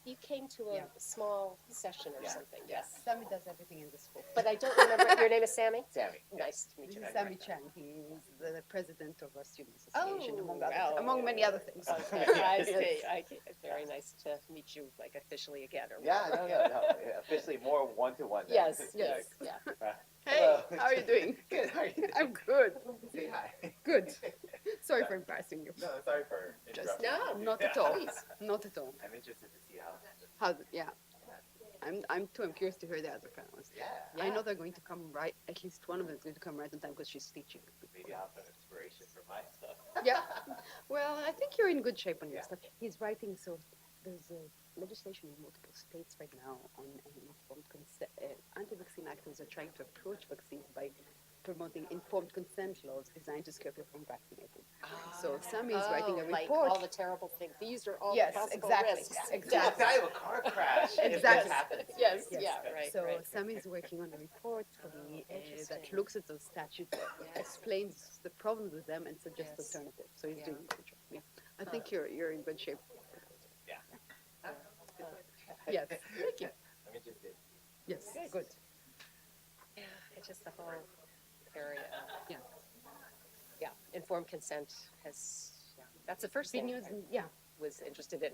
you came to a small session or something, yes. Sammy does everything in the school. But I don't remember, your name is Sammy? Sammy. Nice to meet This you. is Sammy Chang. He is the president of our student Oh, association, wow. among many other things. Okay, I see. Very nice to meet you, like officially again. Or Yeah, no. Yeah, officially more one-to-one. Then. Yes, yes, yeah. Hey, Hello. how are you doing? Good. How are you doing? I'm good. Say hi. Good. Sorry for embarrassing you. No, sorry for interrupting. No, Not at all. Not at all. I'm interested to see how. Yeah. I'm curious to hear the other panelists. Yeah. I know they're going to come right. At least one of them is going to come right on time because she's teaching. Maybe I'll have some inspiration for my stuff. Yeah. Well, I think you're in good shape on your stuff. He's writing. So there's legislation in multiple states right now on informed consent. Anti-vaccine activists are trying to approach vaccines by promoting informed consent laws designed to scare people from vaccinating. So Sammy is writing a like report. all the terrible things. These are all Yes, the possible exactly. risks. Exactly. Die of a car crash if Exactly. this happens. Yes, Yes. yeah, right. So right. Sammy is working on a report for me that Interesting. looks at those statutes, explains the problems with them, and suggests Yes. alternatives. So he's Yeah. doing a good job. Yeah. I think you're in good shape. Yeah. Yes. Thank you. I'm interested. Yes. Good. Yeah, it's just the whole area. Yeah. Yeah, informed consent that's the first Big thing news. I Yeah. was interested in.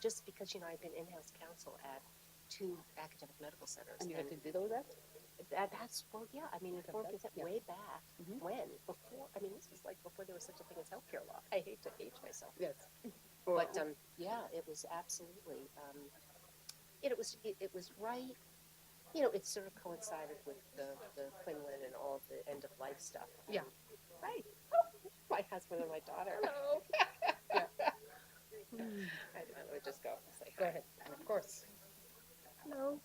Just because, I've been in-house counsel at 2 academic medical centers. And you had to do all that? Informed consent Yeah. way back when, before, this was like before there was such a thing as healthcare law. I hate to age myself. Yes. But, it was absolutely, it was right, it sort of coincided with the Quinlan and all of the end-of-life stuff. Yeah. Right. My husband and my daughter. Hello. I would just go. Say, Go ahead. Of course. Hello.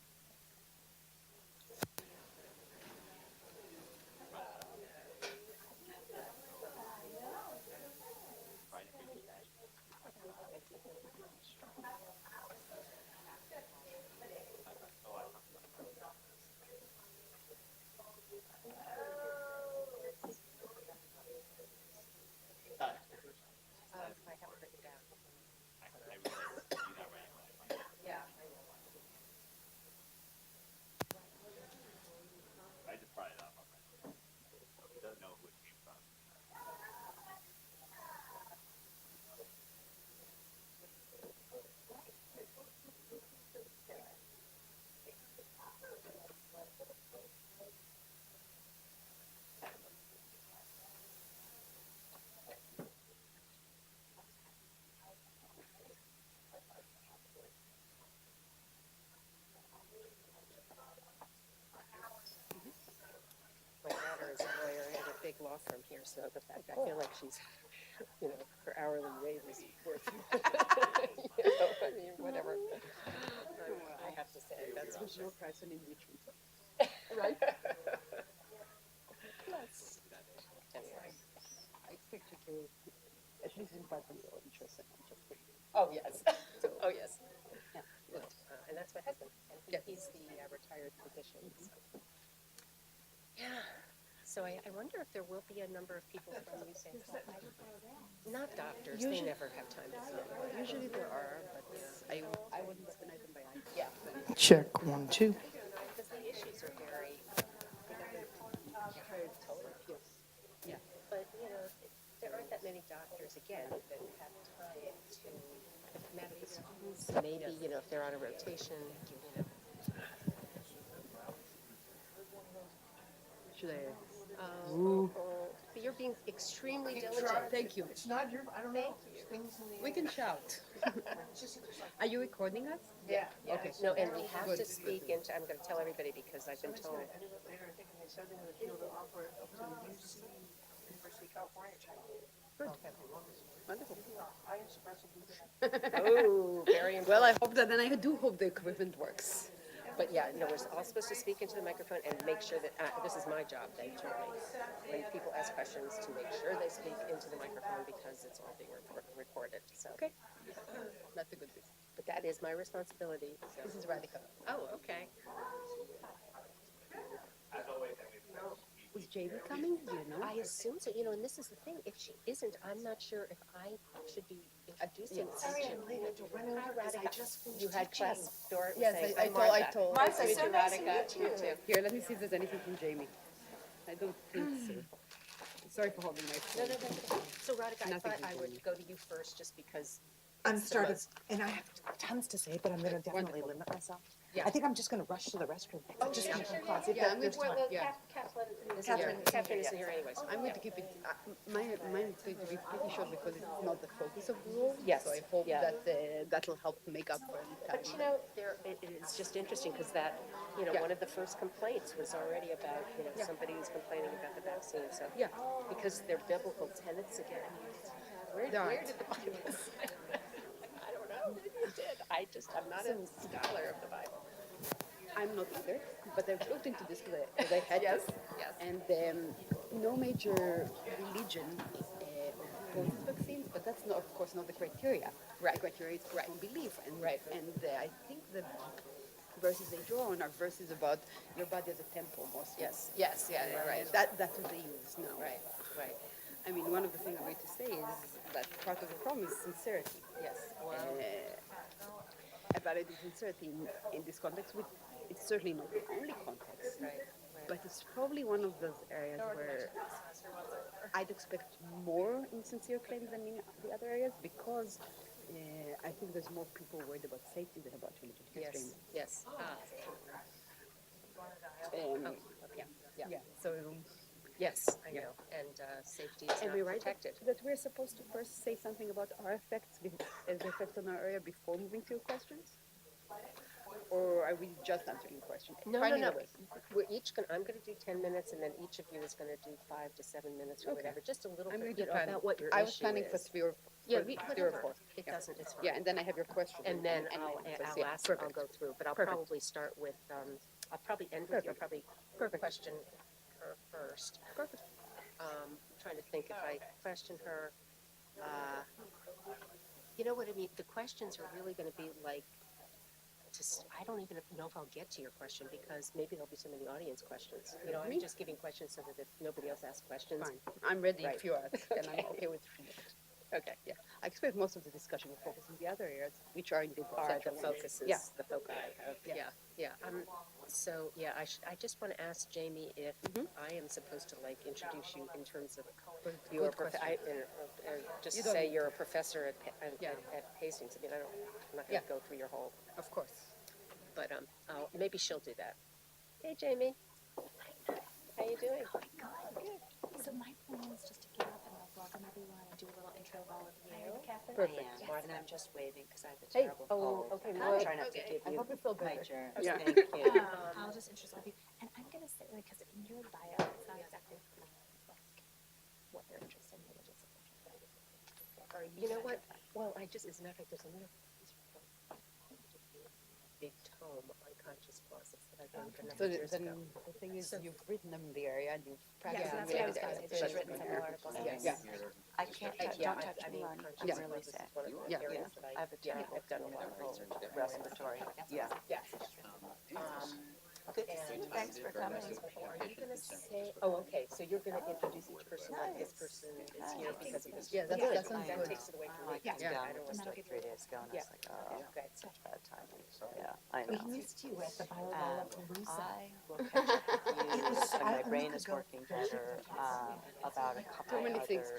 I have it written down. Yeah. I just brought it up. He doesn't know who it came from. My daughter is a lawyer at a big law firm here, so the fact I feel like she's, her hourly rate is worth, whatever. I have to say, that's There's no price on enrichment. right. Yes. Anyway. I expect you to at least invite them your interest in it. Oh, yes. Oh, yes. Yeah. Good. And that's my husband, and he's the retired physician. So. Yeah. So I wonder if there will be a number of people from USAN. Not doctors. They never have time to see it. Usually there are, but I wouldn't recognize them by eye. Yeah. Check 1, 2. Because the issues are very, Yes. Yeah. but there aren't that many doctors, again, that have time to medical schools. Maybe, if they're on a rotation, Should I? But you're being extremely diligent. Thank you. It's not your, I don't know, things in the. We can shout. It's just, Are you recording us? yeah. Okay. No, and we have Good. to speak into, I'm going to tell everybody because I've been Somebody's told. gonna edit it later, I think, and they said they're gonna be able to offer it up to UC, University of California. Wonderful. I am suppressive leadership. Oh, very important. Well, I hope that, and I do hope the equipment works. But yeah, we're all supposed to speak into the microphone and make sure that, this is my job, they told me. When people ask questions, to make sure they speak into the microphone because it's all being recorded, so. Okay. That's a good thing. But that is my responsibility, so. This is radical. Oh, okay. As always, Is Jamie coming? Do you know? I assume so, you know, and this is the thing, if she isn't, I'm not sure if I should be introducing. Sorry, I'm late. I had to run over because I just finished You had teaching. class, Dora was Yes, saying, I I'm told. I Martha. told. Martha, Nice to so meet you, nice to Radhika. meet you. Here, let me see if there's anything from Jamie. I don't think so. Sorry for holding my No, phone. no, no. So Radhika, I Nothing thought from I would Jamie. go to you first, just because. I'm it's the started, most- and I have tons to say, but I'm gonna definitely Wonderful. limit myself. Yeah. I think I'm just gonna rush to the restroom. Oh, Just yeah, keep sure, in class. If yeah, that- I'm there's with- time. yeah. This is Catherine your- isn't Catherine here isn't yet. here anyways. I'm going to keep it. Mine is going to be pretty short because it's not the focus of the role. Yes, So I hope yeah. that that'll help make up for any time. But you know, it's just interesting because that, you know, Yeah. one of the first complaints was already about, you know, Yeah. somebody who's complaining about the vaccine, so. Yeah. Because they're biblical tenets again. Where There did aren't. the Bible say that? I don't know, maybe it did. I'm not a scholar of the Bible. I'm not either, but I've looked into this because I had Yes, to. yes. And no major religion opposes vaccines, but that's not, of course, not the criteria. Right. The criteria is personal belief, and Right. I think the verses they draw on are verses about your body as a temple, mostly. Yes, yes, yeah, you're right. That's what they use now. Right, right, I mean, one of the things I'm going to say is that part of the problem is sincerity. yes. Well, Evaluating sincerity in this context, it's certainly not the only context, right, but it's probably one of those areas where I'd expect more insincere claims than in the other areas because I think there's more people worried about safety than about religious yes, restraint. yes. Yeah. So Yes, I know, and safety is am I not right protected. that we're supposed to first say something about our effects, the effect on our area before moving to your questions? Or are we just answering questions? No, Finding no, a no. way. We're each gonna, I'm gonna do 10 minutes, and then each of you is gonna do 5 to 7 minutes or Okay. whatever, just a little I'm bit, going you to know, plan. about what your I was issue planning for is. three or Yeah, for we, 3 or whatever. 4. It Yeah. doesn't, it's fine. Yeah, and then I have your question. And then I'll I'll yeah, ask, I'll perfect. go through, but I'll Perfect. probably start with, I'll probably end with you, I'll probably question her first. Perfect. I'm trying to think if I question her, you know what I mean, the questions are really gonna be like, I don't even know if I'll get to your question, because maybe there'll be some of the audience questions. You know, I'm Me? just giving questions so that if nobody else asks questions. Fine. I'm ready Right. if you ask, and I'm Okay. okay with Okay. yeah. I expect most of the discussion will focus on the other areas, which are indeed Are the central ones. focuses, Yeah. the foci of, Yeah. yeah. So, yeah, I just want to ask Jamie if I am supposed to like introduce you in terms of your, just You don't say need you're a professor at, Yeah. at Hastings. I mean, I'm not Yeah. gonna go through your whole, Of course. but, maybe she'll do that. Hey, Jamie. How you doing? So my plan is just to get up and like welcome everyone and do a little intro of all of you. Perfect. Yes. And I'm just waving because I have a Hey, terrible oh, cold. okay, I'm well, trying not to give I you hope you feel my better. germs. Yeah. Thank you. I'll just introduce all of you. And I'm gonna say like, cause in your bio, it's not exactly like what you're interested in religious. You know what? Well, as a matter of fact, there's another big tome on conscious clauses that I wrote a number So of years then ago. the thing is, So- you've written them in the area and you've practiced Yeah, in that's the what I was area. gonna say. So She's that's written fine. several articles on Yeah. this. Yeah. I can't touch, Yeah, don't touch me, Ron. conscious I'm Yeah. really clauses sick. is one of the Yeah. areas that I have a terrible I've done a lot of terrible research on. respiratory. Yeah. Yeah. Good to see you. Thanks for coming. Are you gonna say, oh, okay, so you're gonna introduce each person like this person is here because of this. Yeah, that sounds That good. takes it away from I me. came Yeah. down I don't just want like 3 days ago and I was like, oh, Okay. such bad timing. Yeah, I We know. missed you at the Bio And Palooza. I will catch up with you was when a my week brain is ago. working better about a couple So many other. things.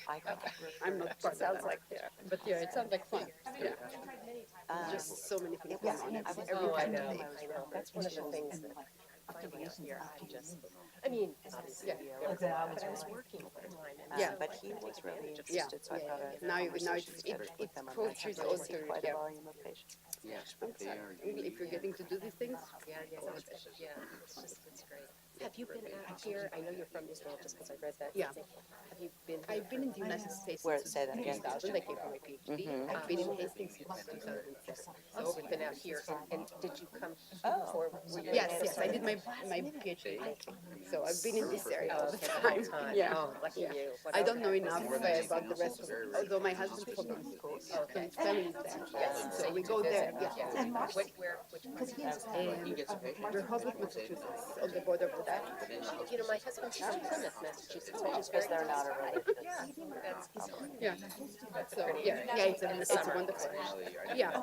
I got I'm not part of Sounds that. like, yeah. But yeah, it sounds like fun. Yeah. um, Just so many things it going was, on. I was Oh, I every know, time I was That's one of the things that finding out here, I mean, obviously, Yeah. but I was working full time. and Yeah. so But I he could take was really advantage of interested, so I Yeah. thought Now a you- now conversation it- scheduled it with him. I'm going to approaches have to also, see quite yeah. a volume of patients. Really, if you're getting to do these things, Yeah, it's just, it's great. Have you been out here, I know you're from Israel, just because I read that. Yeah. thing. Have you been here? I've been in the United States Where- since say that again. 2000. I came for my PhD. Mhm. I've been in Hastings since 2006. So you've been out here, and did you come Oh. for? were you Yes, in yes, I did my Minnesota? PhD in Hastings. So I've been in this area Oh, all the okay, the whole time. time. Yeah. Oh, lucky Yeah. you. I don't know enough about the rest of it, although my husband's from the East Coast, so Okay. his family's there. Yes, So we you go visit. there, yeah. And Marcy, Which because he has Rehoboth, Massachusetts, on the border of You know, my husband's from Plymouth, Massachusetts, which is Because very they're not a close. religious. Yeah. So, it's wonderful. Yeah,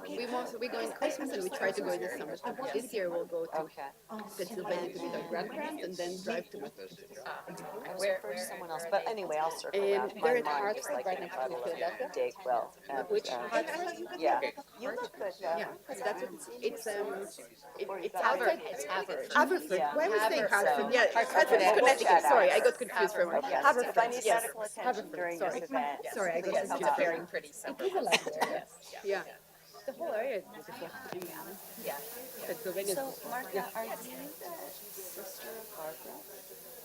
we go in Christmas and we try to go in the summer. This year we'll go to Okay. Pennsylvania to meet our grandparents and then drive to Massachusetts. I was referred to someone else, but anyway, I'll circle back. My They're at mind just Hartford, like right the next to title of Philadelphia. Dayquil. And, Which Hartford? yeah, you look good though. Yeah, that's it's It's Harvard, it's Harvard. Haverford. Yeah. Why was I saying Harvard. Hartford? Yeah, Hartford is We'll Connecticut. chat Sorry, I after. got confused for a moment. Okay, so Haverford. if I need Yes. medical attention Haverford, during this sorry. event. Sorry, I got Yes, confused. it's Yeah. very pretty suburb. Yeah. The whole area is beautiful. Yeah. Pennsylvania is So, Martha, are you the sister of Barbara?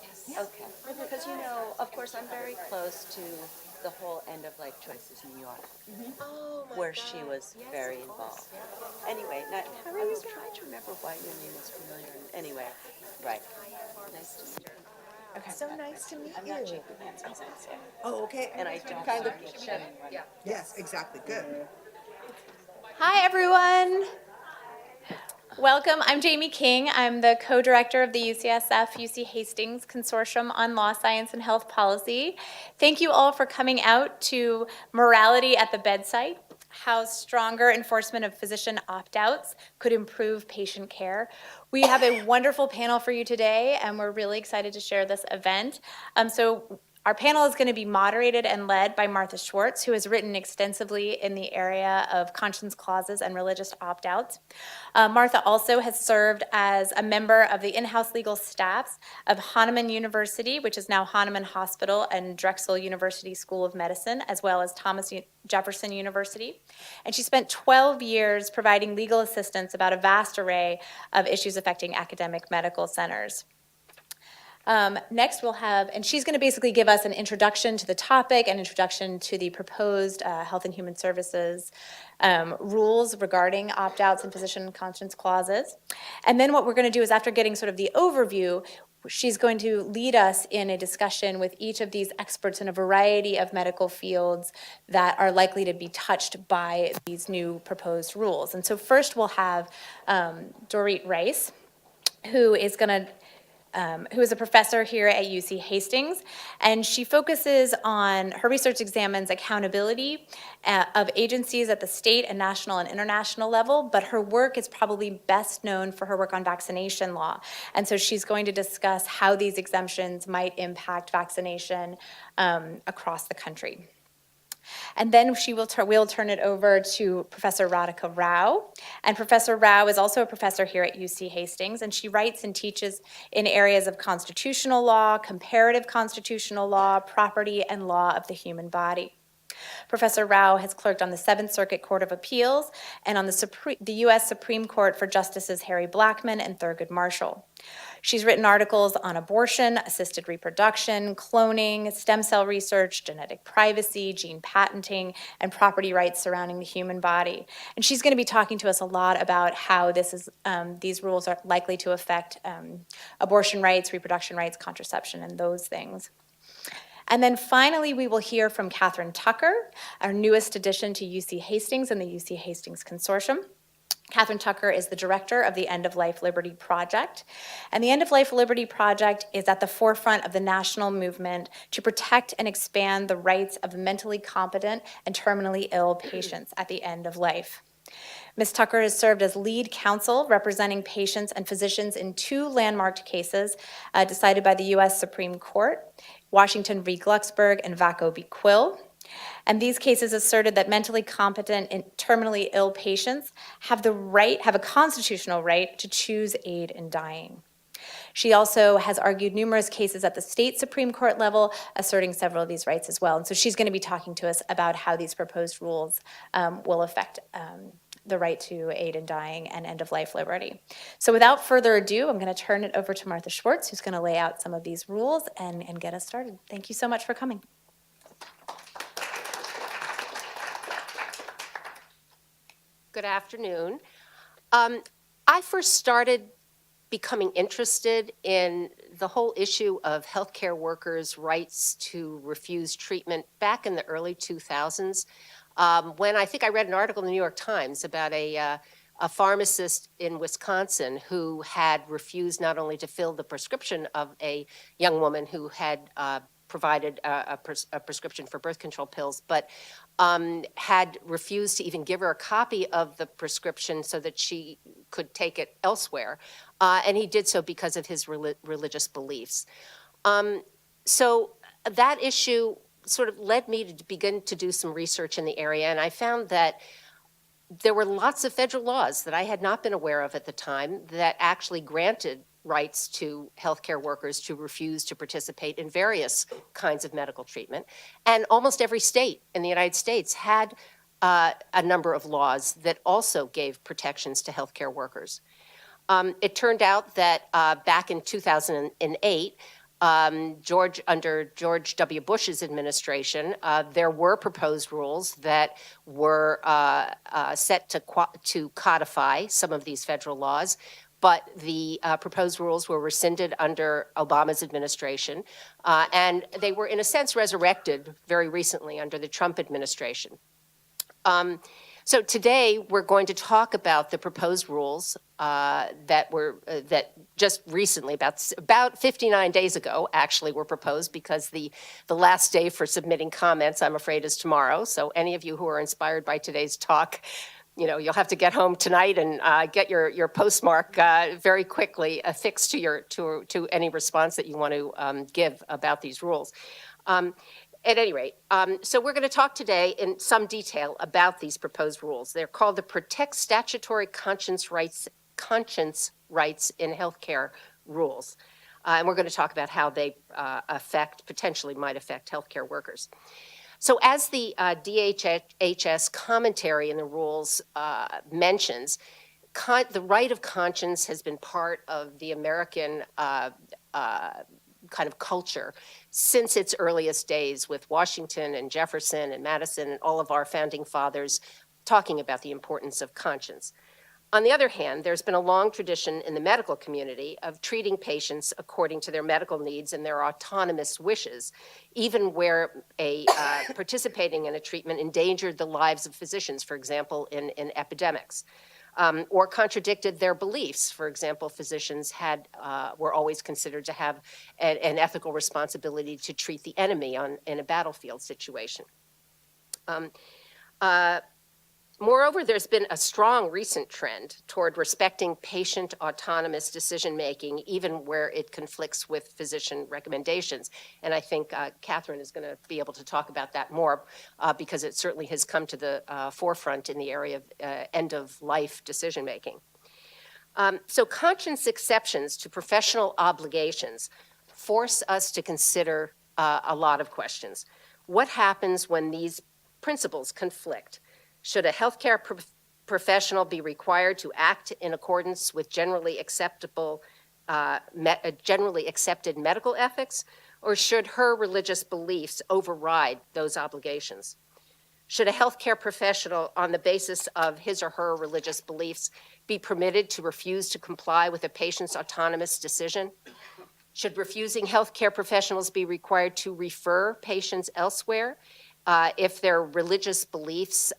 Yes. Okay, because you know, of course, I'm very close to the whole end of life choices in New York, Oh, my where God. she was Yes, very of course, involved. yeah. Anyway, now, I was trying to remember why your name was familiar. Anyway, right. Nice to meet you. Okay. So nice to meet I'm not you. shaking hands because I'm sick, Oh, okay. and I don't Kind of. want to get anyone. Yes, exactly. Good. Hi, everyone. Welcome. I'm Jamie King. I'm the co-director of the UCSF UC Hastings Consortium on Law, Science, and Health Policy. Thank you all for coming out to Morality at the Bedside, how stronger enforcement of physician opt-outs could improve patient care. We have a wonderful panel for you today, and we're really excited to share this event. Our panel is going to be moderated and led by Martha Schwartz, who has written extensively in the area of conscience clauses and religious opt-outs. Martha also has served as a member of the in-house legal staffs of Hahnemann University, which is now Hahnemann Hospital, and Drexel University School of Medicine, as well as Thomas Jefferson University. And she spent 12 years providing legal assistance about a vast array of issues affecting academic medical centers. Next we'll have, and she's going to basically give us an introduction to the topic, an introduction to the proposed Health and Human Services rules regarding opt-outs and physician conscience clauses. And then what we're going to do is, after getting sort of the overview, she's going to lead us in a discussion with each of these experts in a variety of medical fields that are likely to be touched by these new proposed rules. And so first we'll have Dorit Rice, who is a professor here at UC Hastings, and she focuses on, her research examines accountability of agencies at the state and national and international level, but her work is probably best known for her work on vaccination law. And so she's going to discuss how these exemptions might impact vaccination across the country. And then we'll turn it over to Professor Radhika Rao. And Professor Rao is also a professor here at UC Hastings, and she writes and teaches in areas of constitutional law, comparative constitutional law, property, and law of the human body. Professor Rao has clerked on the Seventh Circuit Court of Appeals and on the U.S. Supreme Court for Justices Harry Blackmun and Thurgood Marshall. She's written articles on abortion, assisted reproduction, cloning, stem cell research, genetic privacy, gene patenting, and property rights surrounding the human body. And she's going to be talking to us a lot about how these rules are likely to affect abortion rights, reproduction rights, contraception, and those things. And then finally, we will hear from Catherine Tucker, our newest addition to UC Hastings and the UC Hastings Consortium. Catherine Tucker is the director of the End of Life Liberty Project. And the End of Life Liberty Project is at the forefront of the national movement to protect and expand the rights of mentally competent and terminally ill patients at the end of life. Ms. Tucker has served as lead counsel representing patients and physicians in 2 landmark cases decided by the U.S. Supreme Court, Washington v. Glucksberg and Vacco v. Quill. And these cases asserted that mentally competent and terminally ill patients have a constitutional right to choose aid in dying. She also has argued numerous cases at the state Supreme Court level, asserting several of these rights as well. And so she's going to be talking to us about how these proposed rules will affect the right to aid in dying and end-of-life liberty. So without further ado, I'm going to turn it over to Martha Schwartz, who's going to lay out some of these rules and get us started. Thank you so much for coming. Good afternoon. I first started becoming interested in the whole issue of healthcare workers' rights to refuse treatment back in the early 2000s, when I think I read an article in the New York Times about a a pharmacist in Wisconsin who had refused not only to fill the prescription of a young woman who had provided a prescription for birth control pills, but had refused to even give her a copy of the prescription so that she could take it elsewhere. And he did so because of his religious beliefs. So that issue sort of led me to begin to do some research in the area, and I found that there were lots of federal laws that I had not been aware of at the time that actually granted rights to healthcare workers to refuse to participate in various kinds of medical treatment. And almost every state in the United States had a number of laws that also gave protections to healthcare workers. It turned out that back in 2008, under George W. Bush's administration, there were proposed rules that were set to codify some of these federal laws, but the proposed rules were rescinded under Obama's administration, and they were, in a sense, resurrected very recently under the Trump administration. So today we're going to talk about the proposed rules that just recently, about 59 days ago, actually were proposed, because the last day for submitting comments, I'm afraid, is tomorrow. So any of you who are inspired by today's talk, you'll have to get home tonight and get your postmark very quickly affixed to any response that you want to give about these rules. At any rate, so we're going to talk today in some detail about these proposed rules. They're called the Protect Statutory Conscience Rights in Healthcare rules. And we're going to talk about how they potentially might affect healthcare workers. So as the DHHS commentary in the rules mentions, the right of conscience has been part of the American kind of culture since its earliest days, with Washington and Jefferson and Madison and all of our founding fathers talking about the importance of conscience. On the other hand, there's been a long tradition in the medical community of treating patients according to their medical needs and their autonomous wishes, even where participating in a treatment endangered the lives of physicians, for example, in epidemics. Or contradicted their beliefs. For example, physicians were always considered to have an ethical responsibility to treat the enemy in a battlefield situation. Moreover, there's been a strong recent trend toward respecting patient autonomous decision-making, even where it conflicts with physician recommendations. And I think Catherine is going to be able to talk about that more because it certainly has come to the forefront in the area of end-of-life decision-making. So conscience exceptions to professional obligations force us to consider a lot of questions. What happens when these principles conflict? Should a healthcare professional be required to act in accordance with generally accepted medical ethics, or should her religious beliefs override those obligations? Should a healthcare professional, on the basis of his or her religious beliefs, be permitted to refuse to comply with a patient's autonomous decision? Should refusing healthcare professionals be required to refer patients elsewhere if their religious beliefs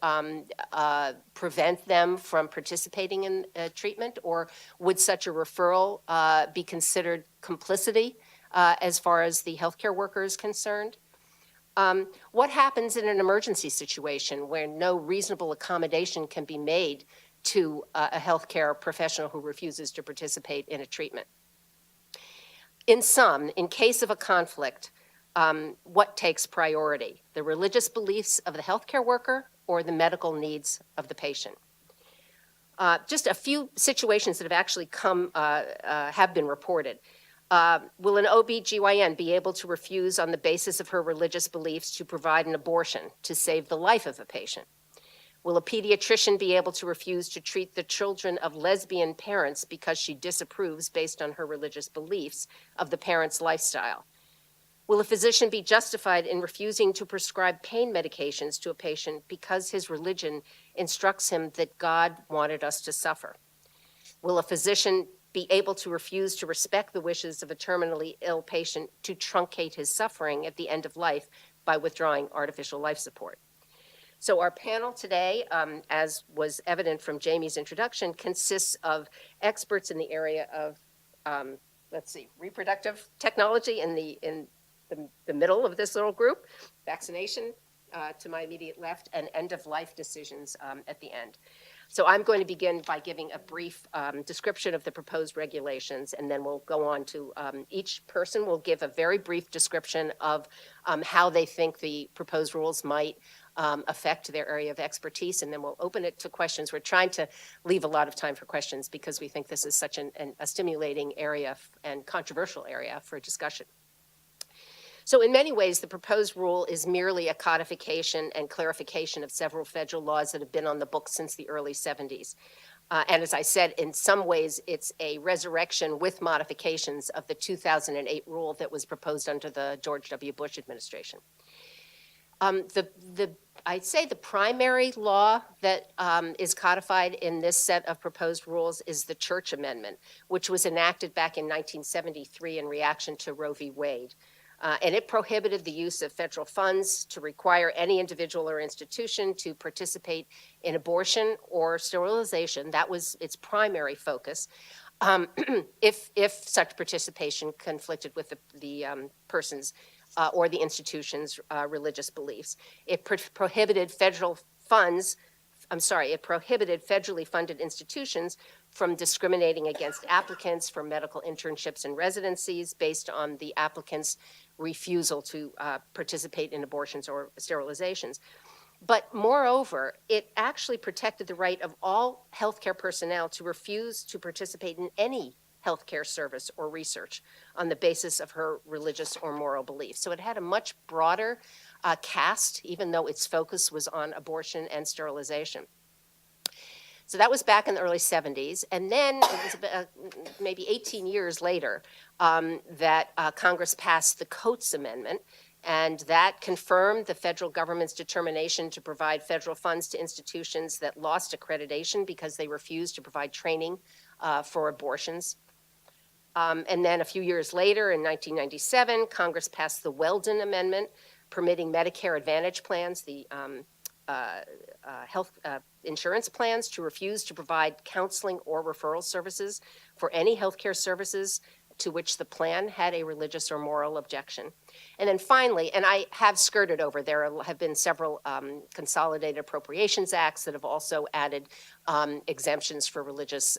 prevent them from participating in treatment, or would such a referral be considered complicity as far as the healthcare worker is concerned? What happens in an emergency situation where no reasonable accommodation can be made to a healthcare professional who refuses to participate in a treatment? In sum, in case of a conflict, what takes priority? The religious beliefs of the healthcare worker or the medical needs of the patient? Just a few situations that have actually have been reported. Will an OB/GYN be able to refuse on the basis of her religious beliefs to provide an abortion to save the life of a patient? Will a pediatrician be able to refuse to treat the children of lesbian parents because she disapproves, based on her religious beliefs, of the parent's lifestyle? Will a physician be justified in refusing to prescribe pain medications to a patient because his religion instructs him that God wanted us to suffer? Will a physician be able to refuse to respect the wishes of a terminally ill patient to truncate his suffering at the end of life by withdrawing artificial life support? So our panel today, as was evident from Jamie's introduction, consists of experts in the area of, reproductive technology in the middle of this little group, vaccination to my immediate left, and end-of-life decisions at the end. So I'm going to begin by giving a brief description of the proposed regulations, and then we'll go on to each person will give a very brief description of how they think the proposed rules might affect their area of expertise, and then we'll open it to questions. We're trying to leave a lot of time for questions because we think this is such a stimulating area and controversial area for discussion. So in many ways, the proposed rule is merely a codification and clarification of several federal laws that have been on the books since the early 70s. And as I said, in some ways, it's a resurrection with modifications of the 2008 rule that was proposed under the George W. Bush administration. I'd say the primary law that is codified in this set of proposed rules is the Church Amendment, which was enacted back in 1973 in reaction to Roe v. Wade. And it prohibited the use of federal funds to require any individual or institution to participate in abortion or sterilization. That was its primary focus. If such participation conflicted with the person's or the institution's religious beliefs. It prohibited federally funded institutions from discriminating against applicants for medical internships and residencies based on the applicant's refusal to participate in abortions or sterilizations. But moreover, it actually protected the right of all healthcare personnel to refuse to participate in any healthcare service or research on the basis of her religious or moral beliefs. So it had a much broader cast, even though its focus was on abortion and sterilization. So that was back in the early 70s. And then it was about, maybe 18 years later that Congress passed the Coates Amendment, and that confirmed the federal government's determination to provide federal funds to institutions that lost accreditation because they refused to provide training for abortions. And then a few years later, in 1997, Congress passed the Weldon Amendment, permitting Medicare Advantage plans, the health insurance plans, to refuse to provide counseling or referral services for any healthcare services to which the plan had a religious or moral objection. And then finally, and I have skirted over, there have been several consolidated appropriations acts that have also added exemptions for religious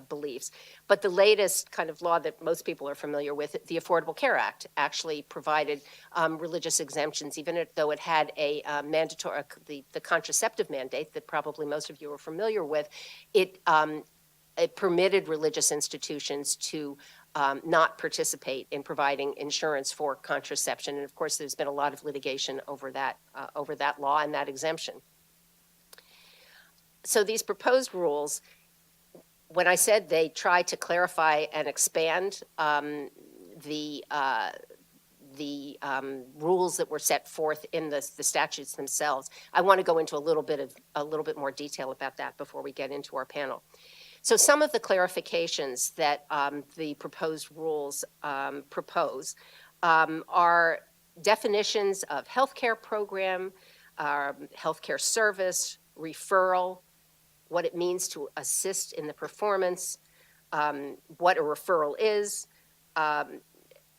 beliefs. But the latest kind of law that most people are familiar with, the Affordable Care Act, actually provided religious exemptions, even though it had a mandatory, the contraceptive mandate that probably most of you are familiar with. It permitted religious institutions to not participate in providing insurance for contraception. And of course, there's been a lot of litigation over that law and that exemption. So these proposed rules, when I said they try to clarify and expand the rules that were set forth in the statutes themselves, I want to go into a little bit more detail about that before we get into our panel. So some of the clarifications that the proposed rules propose are definitions of healthcare program, healthcare service, referral, what it means to assist in the performance, what a referral is,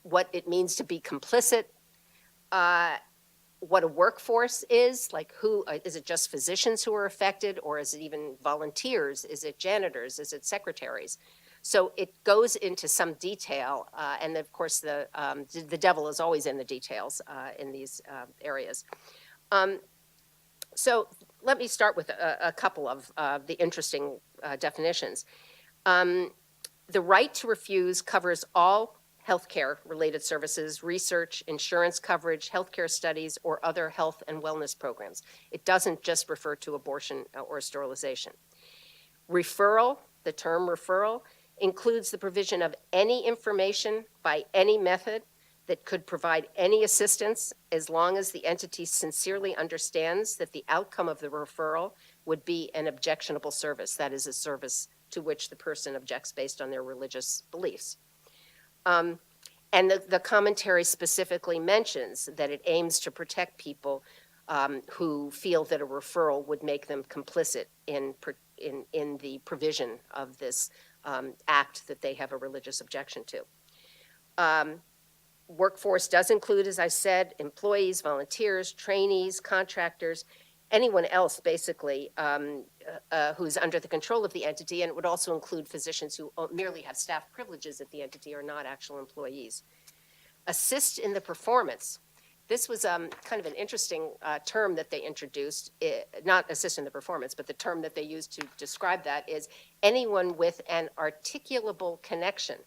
what it means to be complicit, what a workforce is, like who, is it just physicians who are affected, or is it even volunteers? Is it janitors? Is it secretaries? So it goes into some detail, and of course the devil is always in the details in these areas. So let me start with a couple of the interesting definitions. The right to refuse covers all healthcare-related services, research, insurance coverage, healthcare studies, or other health and wellness programs. It doesn't just refer to abortion or sterilization. Referral, the term referral, includes the provision of any information by any method that could provide any assistance as long as the entity sincerely understands that the outcome of the referral would be an objectionable service, that is, a service to which the person objects based on their religious beliefs. And the commentary specifically mentions that it aims to protect people who feel that a referral would make them complicit in the provision of this act that they have a religious objection to. Workforce does include, as I said, employees, volunteers, trainees, contractors, anyone else basically who's under the control of the entity, and it would also include physicians who merely have staff privileges at the entity or not actual employees. Assist in the performance. This was kind of an interesting term that they introduced, not assist in the performance, but the term that they used to describe that is anyone with an articulable connection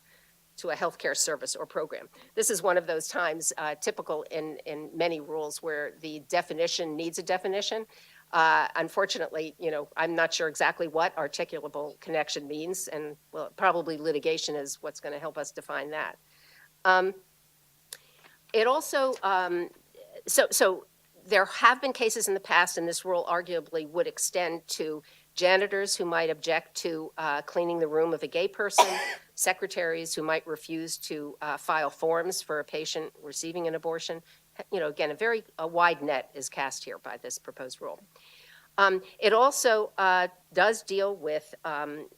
to a healthcare service or program. This is one of those times typical in many rules where the definition needs a definition. Unfortunately, I'm not sure exactly what articulable connection means, and well, probably litigation is what's going to help us define that. It also, so there have been cases in the past, and this rule arguably would extend to janitors who might object to cleaning the room of a gay person, secretaries who might refuse to file forms for a patient receiving an abortion. Again, a wide net is cast here by this proposed rule. It also does deal with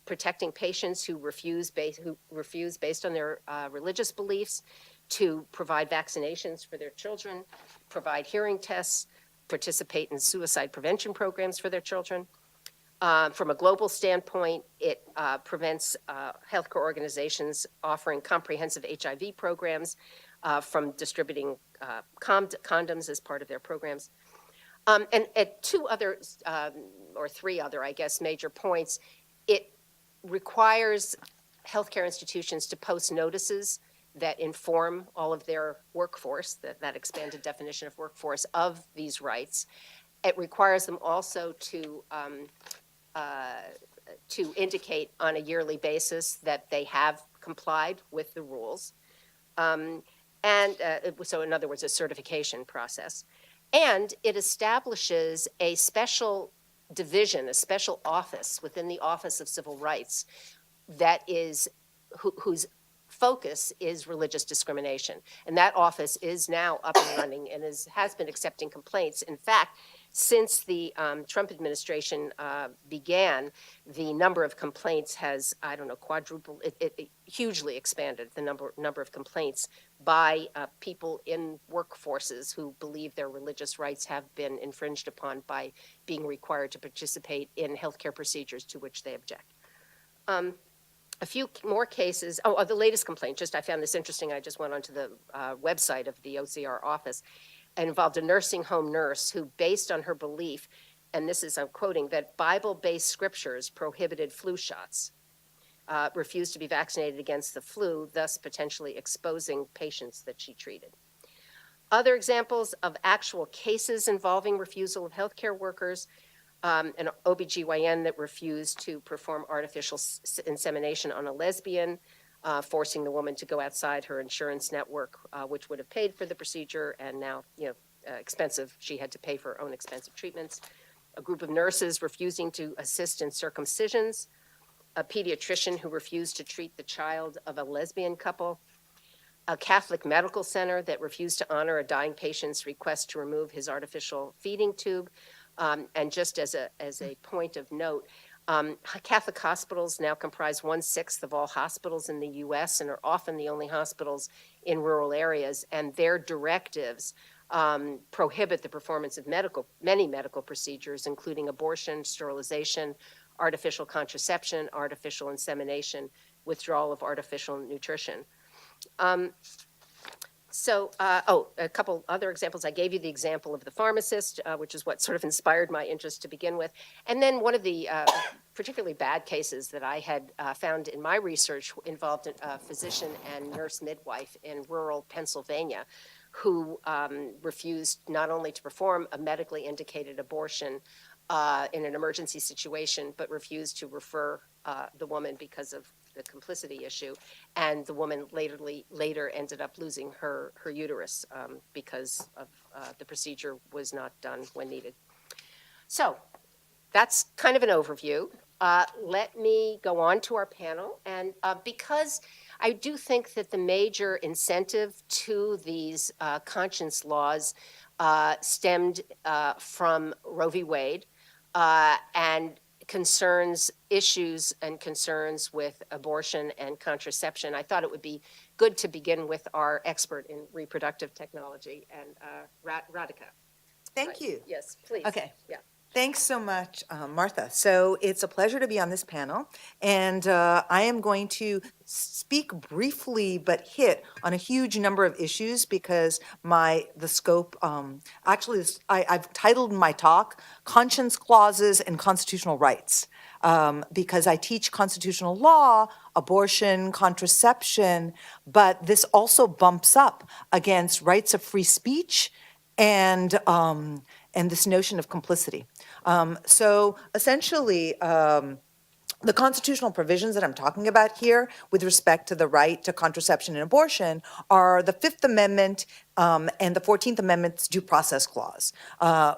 protecting patients who refuse based on their religious beliefs to provide vaccinations for their children, provide hearing tests, participate in suicide prevention programs for their children. From a global standpoint, it prevents healthcare organizations offering comprehensive HIV programs from distributing condoms as part of their programs. And at two other, or three other, I guess, major points, it requires healthcare institutions to post notices that inform all of their workforce, that expanded definition of workforce, of these rights. It requires them also to indicate on a yearly basis that they have complied with the rules. So in other words, a certification process. And it establishes a special division, a special office within the Office of Civil Rights that is, whose focus is religious discrimination. And that office is now up and running and has been accepting complaints. In fact, since the Trump administration began, the number of complaints has, quadrupled, it hugely expanded, the number of complaints by people in workforces who believe their religious rights have been infringed upon by being required to participate in healthcare procedures to which they object. A few more cases. The latest complaint, I found this interesting. I just went onto the website of the OCR office. It involved a nursing home nurse who, based on her belief, and this is, I'm quoting, that Bible-based scriptures prohibited flu shots, refused to be vaccinated against the flu, thus potentially exposing patients that she treated. Other examples of actual cases involving refusal of healthcare workers, an OBGYN that refused to perform artificial insemination on a lesbian, forcing the woman to go outside her insurance network, which would have paid for the procedure, and now, expensive. She had to pay for her own expensive treatments. A group of nurses refusing to assist in circumcisions. A pediatrician who refused to treat the child of a lesbian couple. A Catholic medical center that refused to honor a dying patient's request to remove his artificial feeding tube. And just as a point of note, Catholic hospitals now comprise 1/6 of all hospitals in the U.S. and are often the only hospitals in rural areas, and their directives prohibit the performance of many medical procedures, including abortion, sterilization, artificial contraception, artificial insemination, withdrawal of artificial nutrition. A couple other examples. I gave you the example of the pharmacist, which is what sort of inspired my interest to begin with. And then one of the particularly bad cases that I had found in my research involved a physician and nurse midwife in rural Pennsylvania who refused not only to perform a medically indicated abortion in an emergency situation, but refused to refer the woman because of the complicity issue, and the woman later ended up losing her uterus because of the procedure was not done when needed. So that's kind of an overview. Let me go on to our panel, and because I do think that the major incentive to these conscience laws stemmed from Roe v. Wade and concerns issues and concerns with abortion and contraception. I thought it would be good to begin with our expert in reproductive technology and Radhika. Thank you. Yes, please. Okay. Yeah. Thanks so much, Martha. So it's a pleasure to be on this panel, and I am going to speak briefly but hit on a huge number of issues because the scope, I've titled my talk, Conscience Clauses and Constitutional Rights, because I teach constitutional law, abortion, contraception, but this also bumps up against rights of free speech and this notion of complicity. So essentially, the constitutional provisions that I'm talking about here with respect to the right to contraception and abortion are the Fifth Amendment and the 14th Amendment's Due Process Clause,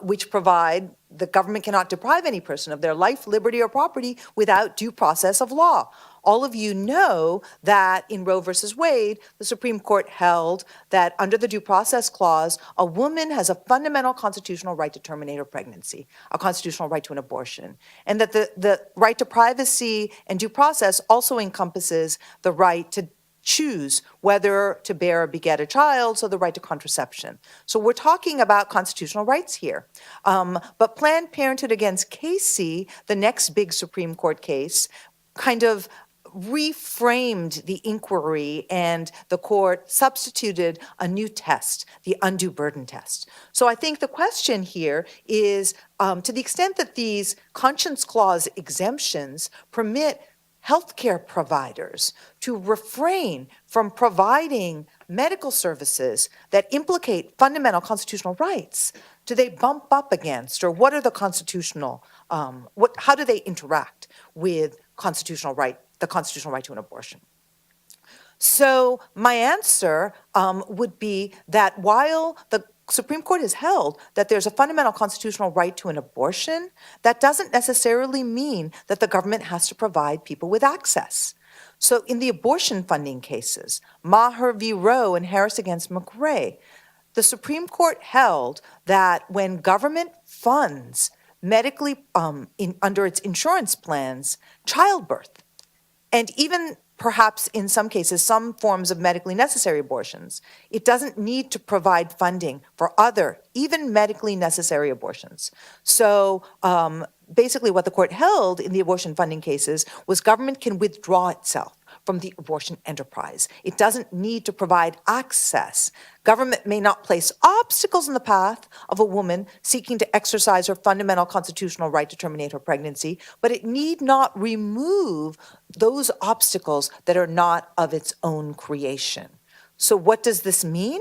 which provide the government cannot deprive any person of their life, liberty, or property without due process of law. All of you know that in Roe versus Wade, the Supreme Court held that under the Due Process Clause, a woman has a fundamental constitutional right to terminate her pregnancy, a constitutional right to an abortion, and that the right to privacy and due process also encompasses the right to choose whether to bear or beget a child, so the right to contraception. So we're talking about constitutional rights here. But Planned Parenthood against Casey, the next big Supreme Court case, kind of reframed the inquiry, and the court substituted a new test, the undue burden test. So I think the question here is, to the extent that these Conscience Clause exemptions permit healthcare providers to refrain from providing medical services that implicate fundamental constitutional rights, do they bump up against, or what are the constitutional, how do they interact with the constitutional right to an abortion? So my answer would be that while the Supreme Court has held that there's a fundamental constitutional right to an abortion, that doesn't necessarily mean that the government has to provide people with access. So in the abortion funding cases, Maher v. Roe and Harris against McRae, the Supreme Court held that when government funds medically, under its insurance plans, childbirth, and even perhaps in some cases, some forms of medically necessary abortions, it doesn't need to provide funding for other, even medically necessary abortions. So basically what the court held in the abortion funding cases was government can withdraw itself from the abortion enterprise. It doesn't need to provide access. Government may not place obstacles in the path of a woman seeking to exercise her fundamental constitutional right to terminate her pregnancy, but it need not remove those obstacles that are not of its own creation. So what does this mean?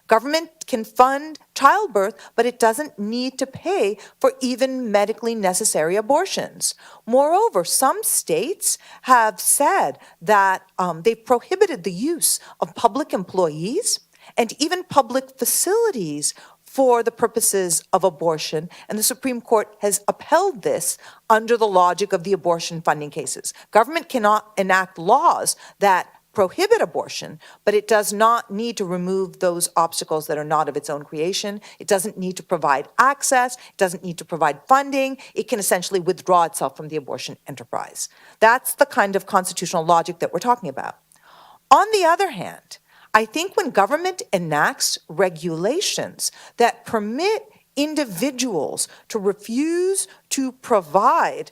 Government can fund childbirth, but it doesn't need to pay for even medically necessary abortions. Moreover, some states have said that they've prohibited the use of public employees and even public facilities for the purposes of abortion, and the Supreme Court has upheld this under the logic of the abortion funding cases. Government cannot enact laws that prohibit abortion, but it does not need to remove those obstacles that are not of its own creation. It doesn't need to provide access. It doesn't need to provide funding. It can essentially withdraw itself from the abortion enterprise. That's the kind of constitutional logic that we're talking about. On the other hand, I think when government enacts regulations that permit individuals to refuse to provide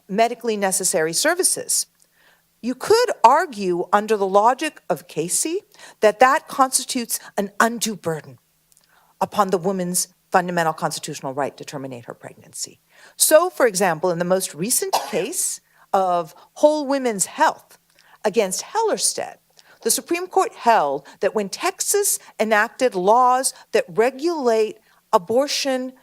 medically necessary services, you could argue under the logic of Casey that that constitutes an undue burden upon the woman's fundamental constitutional right to terminate her pregnancy. So, for example, in the most recent case of Whole Women's Health against Hellerstedt, the Supreme Court held that when Texas enacted laws that regulate abortion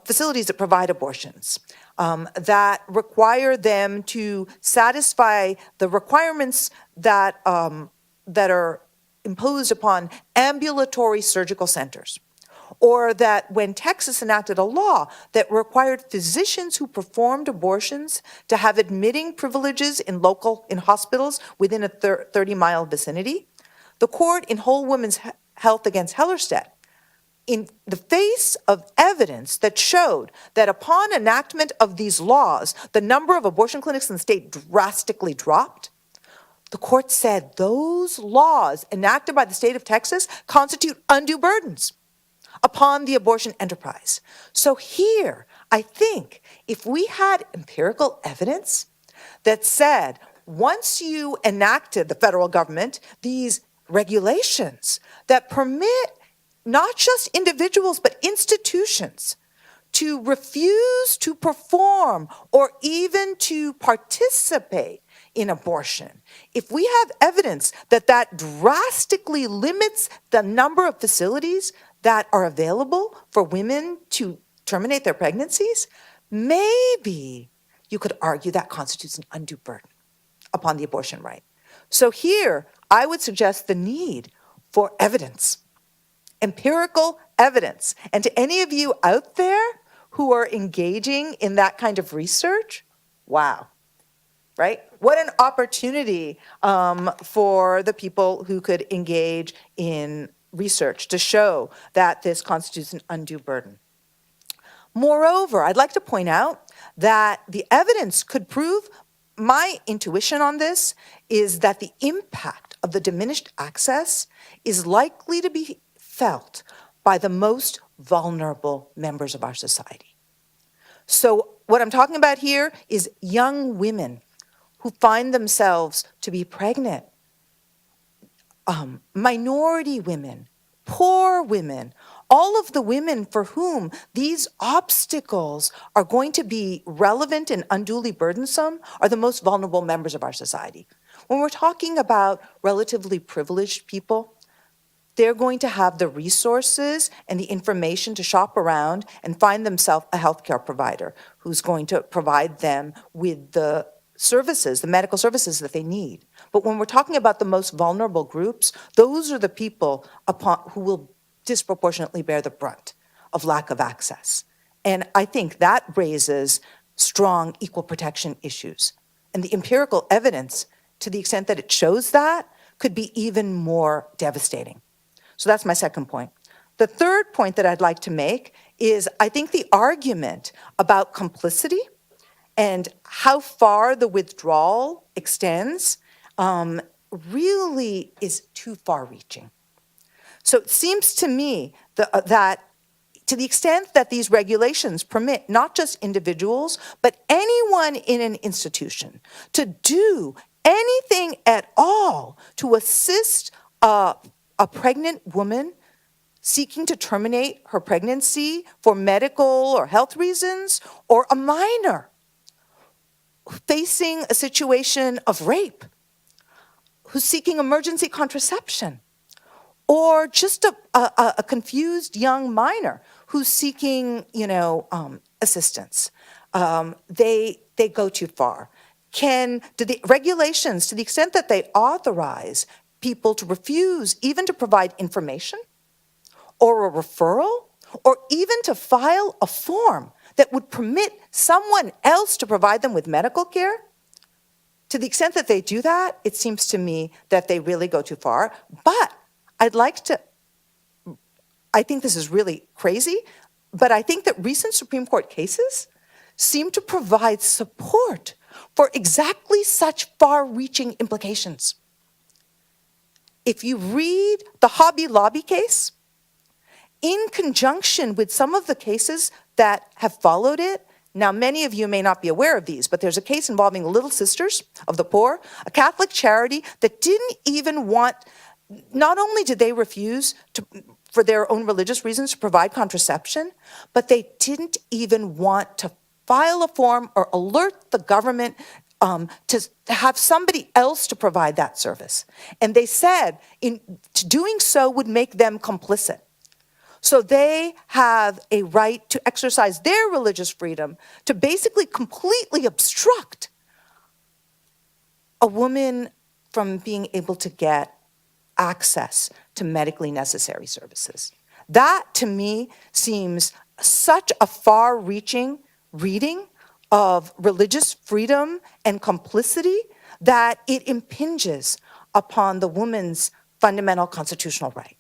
facilities that provide abortions, that require them to satisfy the requirements that are imposed upon ambulatory surgical centers, or that when Texas enacted a law that required physicians who performed abortions to have admitting privileges in hospitals within a 30-mile vicinity, the court in Whole Women's Health against Hellerstedt in the face of evidence that showed that upon enactment of these laws, the number of abortion clinics in the state drastically dropped, the court said those laws enacted by the state of Texas constitute undue burdens upon the abortion enterprise. So here, I think if we had empirical evidence that said, once you enacted, the federal government, these regulations that permit not just individuals, but institutions to refuse to perform or even to participate in abortion, if we have evidence that that drastically limits the number of facilities that are available for women to terminate their pregnancies, maybe you could argue that constitutes an undue burden upon the abortion right. So here, I would suggest the need for evidence, empirical evidence. And to any of you out there who are engaging in that kind of research, wow, right? What an opportunity for the people who could engage in research to show that this constitutes an undue burden. Moreover, I'd like to point out that the evidence could prove, my intuition on this is that the impact of the diminished access is likely to be felt by the most vulnerable members of our society. So what I'm talking about here is young women who find themselves to be pregnant, minority women, poor women, all of the women for whom these obstacles are going to be relevant and unduly burdensome are the most vulnerable members of our society. When we're talking about relatively privileged people, they're going to have the resources and the information to shop around and find themselves a healthcare provider who's going to provide them with the services, the medical services that they need. But when we're talking about the most vulnerable groups, those are the people who will disproportionately bear the brunt of lack of access. And I think that raises strong equal protection issues. And the empirical evidence, to the extent that it shows that, could be even more devastating. So that's my second point. The third point that I'd like to make is I think the argument about complicity and how far the withdrawal extends really is too far-reaching. So it seems to me that to the extent that these regulations permit not just individuals, but anyone in an institution to do anything at all to assist a pregnant woman seeking to terminate her pregnancy for medical or health reasons, or a minor facing a situation of rape who's seeking emergency contraception, or just a confused young minor who's seeking, assistance. They go too far. Do the regulations, to the extent that they authorize people to refuse even to provide information or a referral, or even to file a form that would permit someone else to provide them with medical care, to the extent that they do that, it seems to me that they really go too far. But I think this is really crazy, but I think that recent Supreme Court cases seem to provide support for exactly such far-reaching implications. If you read the Hobby Lobby case, in conjunction with some of the cases that have followed it, now many of you may not be aware of these, but there's a case involving Little Sisters of the Poor, a Catholic charity that didn't even want, not only did they refuse to, for their own religious reasons, to provide contraception, but they didn't even want to file a form or alert the government to have somebody else to provide that service. And they said doing so would make them complicit. So they have a right to exercise their religious freedom to basically completely obstruct a woman from being able to get access to medically necessary services. That, to me, seems such a far-reaching reading of religious freedom and complicity that it impinges upon the woman's fundamental constitutional right.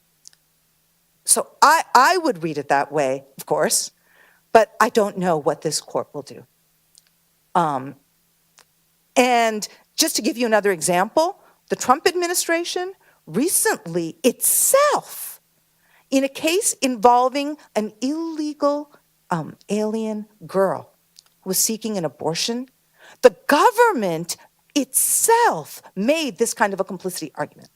So I would read it that way, of course, but I don't know what this court will do. And just to give you another example, the Trump administration recently itself, in a case involving an illegal alien girl who was seeking an abortion, the government itself made this kind of a complicity argument.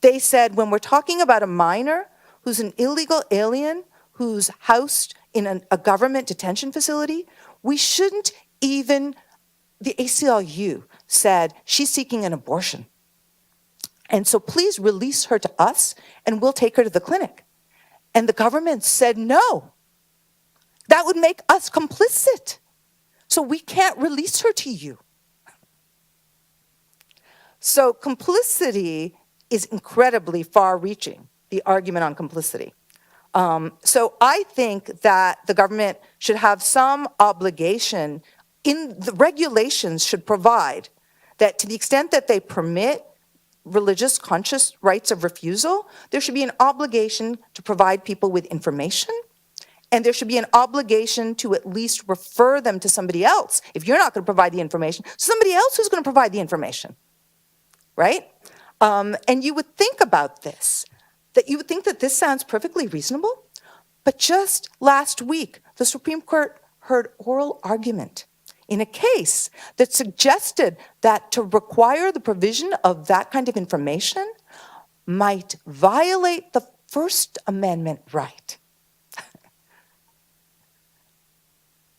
They said, when we're talking about a minor who's an illegal alien, who's housed in a government detention facility, we shouldn't even, the ACLU said, she's seeking an abortion. And so please release her to us and we'll take her to the clinic. And the government said, no, that would make us complicit. So we can't release her to you. So complicity is incredibly far-reaching, the argument on complicity. So I think that the government should have some obligation, in the regulations should provide that to the extent that they permit religious conscious rights of refusal, there should be an obligation to provide people with information, and there should be an obligation to at least refer them to somebody else. If you're not going to provide the information, somebody else who's going to provide the information, right? And you would think about this, that you would think that this sounds perfectly reasonable, but just last week, the Supreme Court heard oral argument in a case that suggested that to require the provision of that kind of information might violate the First Amendment right.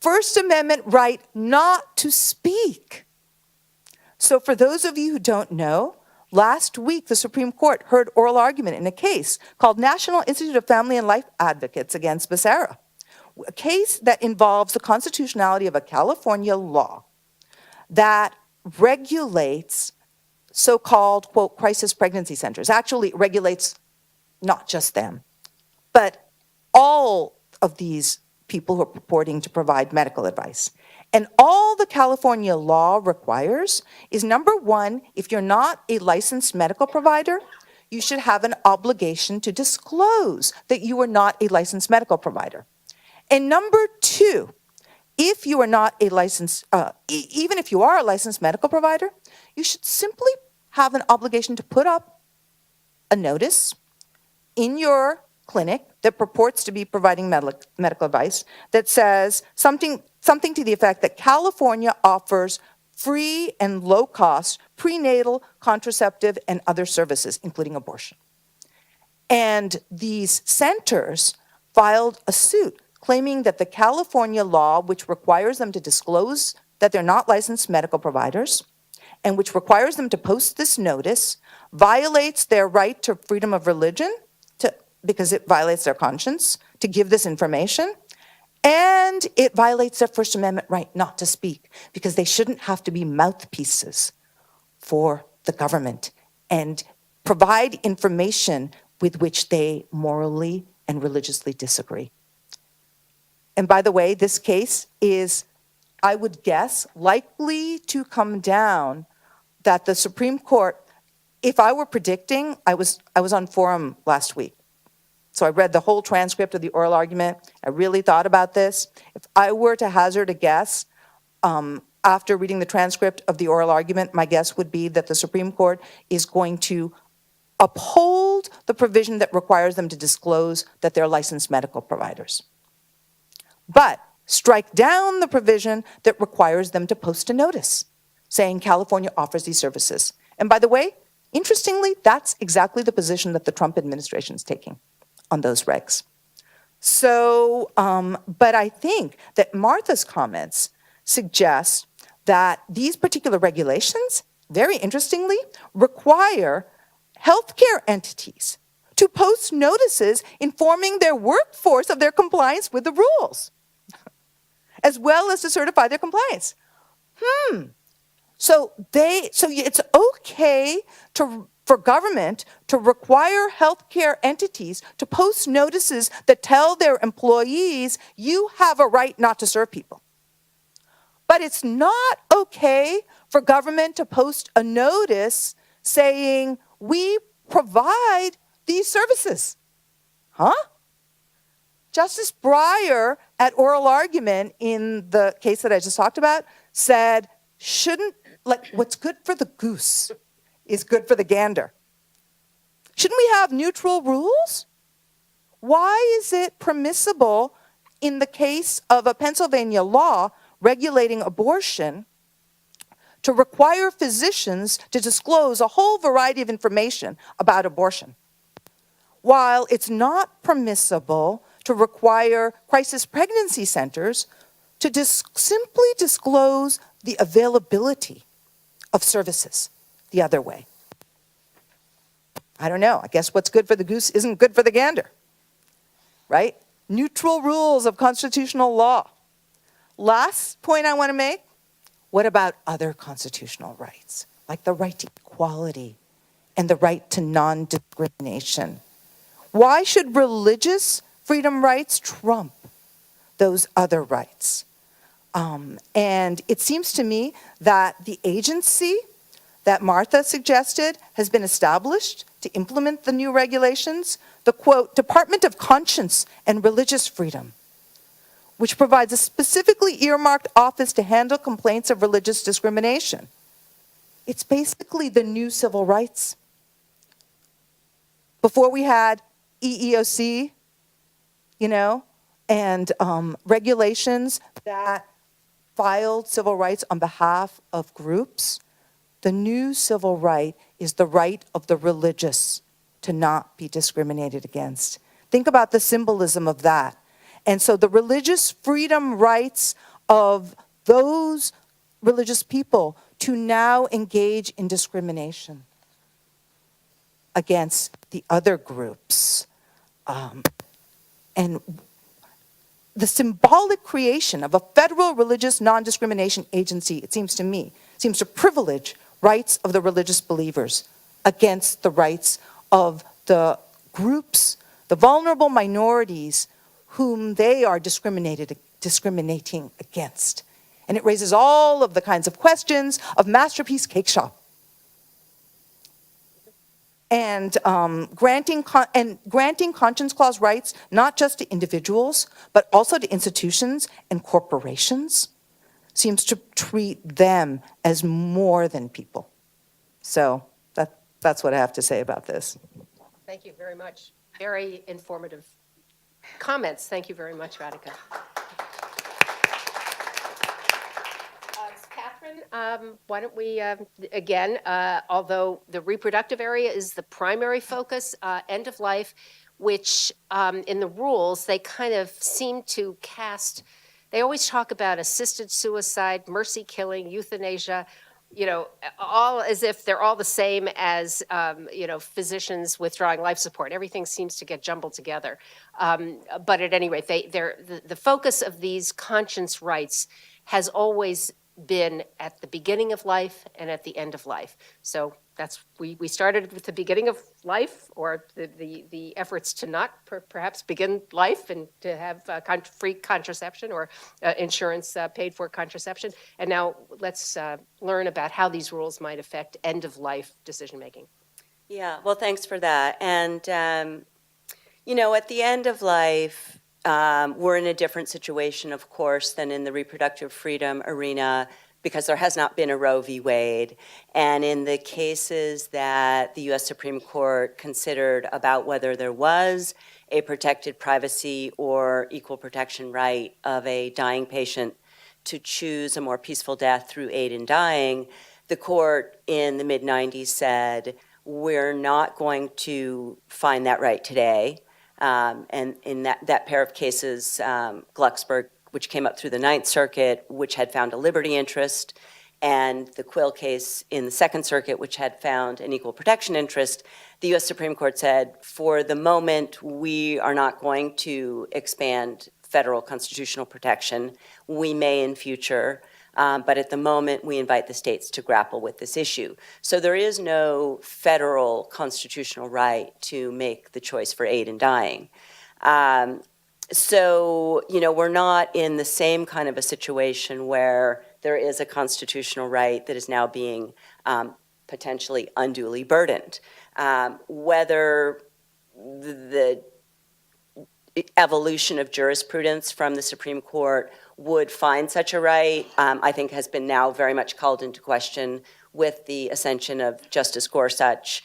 First Amendment right not to speak. So for those of you who don't know, last week the Supreme Court heard oral argument in a case called National Institute of Family and Life Advocates against Becerra, a case that involves the constitutionality of a California law that regulates so-called, quote, crisis pregnancy centers. Actually, it regulates not just them, but all of these people who are purporting to provide medical advice. And all the California law requires is, number one, if you're not a licensed medical provider, you should have an obligation to disclose that you are not a licensed medical provider. And number two, if you are not a licensed, even if you are a licensed medical provider, you should simply have an obligation to put up a notice in your clinic that purports to be providing medical advice that says something to the effect that California offers free and low-cost prenatal, contraceptive, and other services, including abortion. And these centers filed a suit claiming that the California law, which requires them to disclose that they're not licensed medical providers, and which requires them to post this notice, violates their right to freedom of religion, because it violates their conscience, to give this information, and it violates their First Amendment right not to speak, because they shouldn't have to be mouthpieces for the government and provide information with which they morally and religiously disagree. And by the way, this case is, I would guess, likely to come down that the Supreme Court, if I were predicting, I was on forum last week. So I read the whole transcript of the oral argument. I really thought about this. If I were to hazard a guess, after reading the transcript of the oral argument, my guess would be that the Supreme Court is going to uphold the provision that requires them to disclose that they're licensed medical providers, but strike down the provision that requires them to post a notice saying California offers these services. And by the way, interestingly, that's exactly the position that the Trump administration is taking on those regs. So, but I think that Martha's comments suggest that these particular regulations, very interestingly, require healthcare entities to post notices informing their workforce of their compliance with the rules, as well as to certify their compliance. So it's okay for government to require healthcare entities to post notices that tell their employees, you have a right not to serve people. But it's not okay for government to post a notice saying, we provide these services. Huh? Justice Breyer, at oral argument in the case that I just talked about, said, what's good for the goose is good for the gander. Shouldn't we have neutral rules? Why is it permissible in the case of a Pennsylvania law regulating abortion to require physicians to disclose a whole variety of information about abortion, while it's not permissible to require crisis pregnancy centers to simply disclose the availability of services the other way? I don't know. I guess what's good for the goose isn't good for the gander, right? Neutral rules of constitutional law. Last point I want to make, what about other constitutional rights, like the right to equality and the right to non-discrimination? Why should religious freedom rights trump those other rights? And it seems to me that the agency that Martha suggested has been established to implement the new regulations, the, quote, Department of Conscience and Religious Freedom, which provides a specifically earmarked office to handle complaints of religious discrimination. It's basically the new civil rights. Before we had EEOC, and regulations that filed civil rights on behalf of groups, the new civil right is the right of the religious to not be discriminated against. Think about the symbolism of that. And so the religious freedom rights of those religious people to now engage in discrimination against the other groups. And the symbolic creation of a federal religious non-discrimination agency, it seems to me, seems to privilege rights of the religious believers against the rights of the groups, the vulnerable minorities whom they are discriminating against. And it raises all of the kinds of questions of Masterpiece Cake Shop. And granting conscience clause rights, not just to individuals, but also to institutions and corporations, seems to treat them as more than people. So that's what I have to say about this. Thank you very much. Very informative comments. Thank you very much, Radhika. Catherine, why don't we, again, although the reproductive area is the primary focus, end of life, which in the rules, they kind of seem to cast, they always talk about assisted suicide, mercy killing, euthanasia, all as if they're all the same as, physicians withdrawing life support. Everything seems to get jumbled together. But at any rate, the focus of these conscience rights has always been at the beginning of life and at the end of life. So that's, we started with the beginning of life, or the efforts to not perhaps begin life and to have free contraception or insurance paid for contraception. And now let's learn about how these rules might affect end of life decision making. Yeah, well, thanks for that. And, at the end of life, we're in a different situation, of course, than in the reproductive freedom arena, because there has not been a Roe v. Wade. And in the cases that the U.S. Supreme Court considered about whether there was a protected privacy or equal protection right of a dying patient to choose a more peaceful death through aid in dying, the court in the mid-90s said, we're not going to find that right today. And in that pair of cases, Glucksberg, which came up through the Ninth Circuit, which had found a liberty interest, and the Quill case in the Second Circuit, which had found an equal protection interest, the U.S. Supreme Court said, for the moment, we are not going to expand federal constitutional protection. We may in future, but at the moment, we invite the states to grapple with this issue. So there is no federal constitutional right to make the choice for aid in dying. So, we're not in the same kind of a situation where there is a constitutional right that is now being potentially unduly burdened. Whether the evolution of jurisprudence from the Supreme Court would find such a right, I think has been now very much called into question with the ascension of Justice Gorsuch,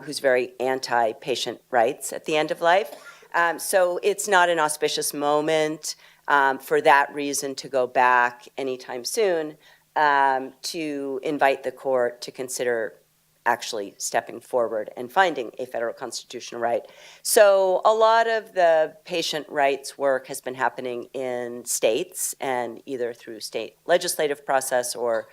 who's very anti-patient rights at the end of life. So it's not an auspicious moment for that reason to go back anytime soon to invite the court to consider actually stepping forward and finding a federal constitutional right. So a lot of the patient rights work has been happening in states, and either through state legislative process or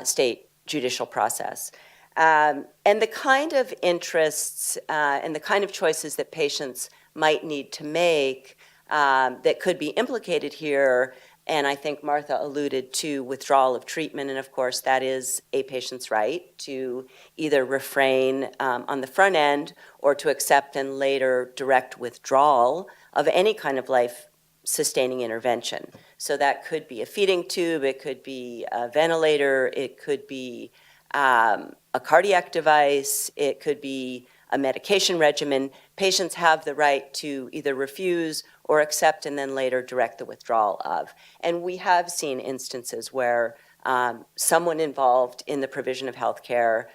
state judicial process. And the kind of interests and the kind of choices that patients might need to make that could be implicated here, and I think Martha alluded to withdrawal of treatment, and of course that is a patient's right to either refrain on the front end or to accept and later direct withdrawal of any kind of life-sustaining intervention. So that could be a feeding tube, it could be a ventilator, it could be a cardiac device, it could be a medication regimen. Patients have the right to either refuse or accept and then later direct the withdrawal of. And we have seen instances where someone involved in the provision of health care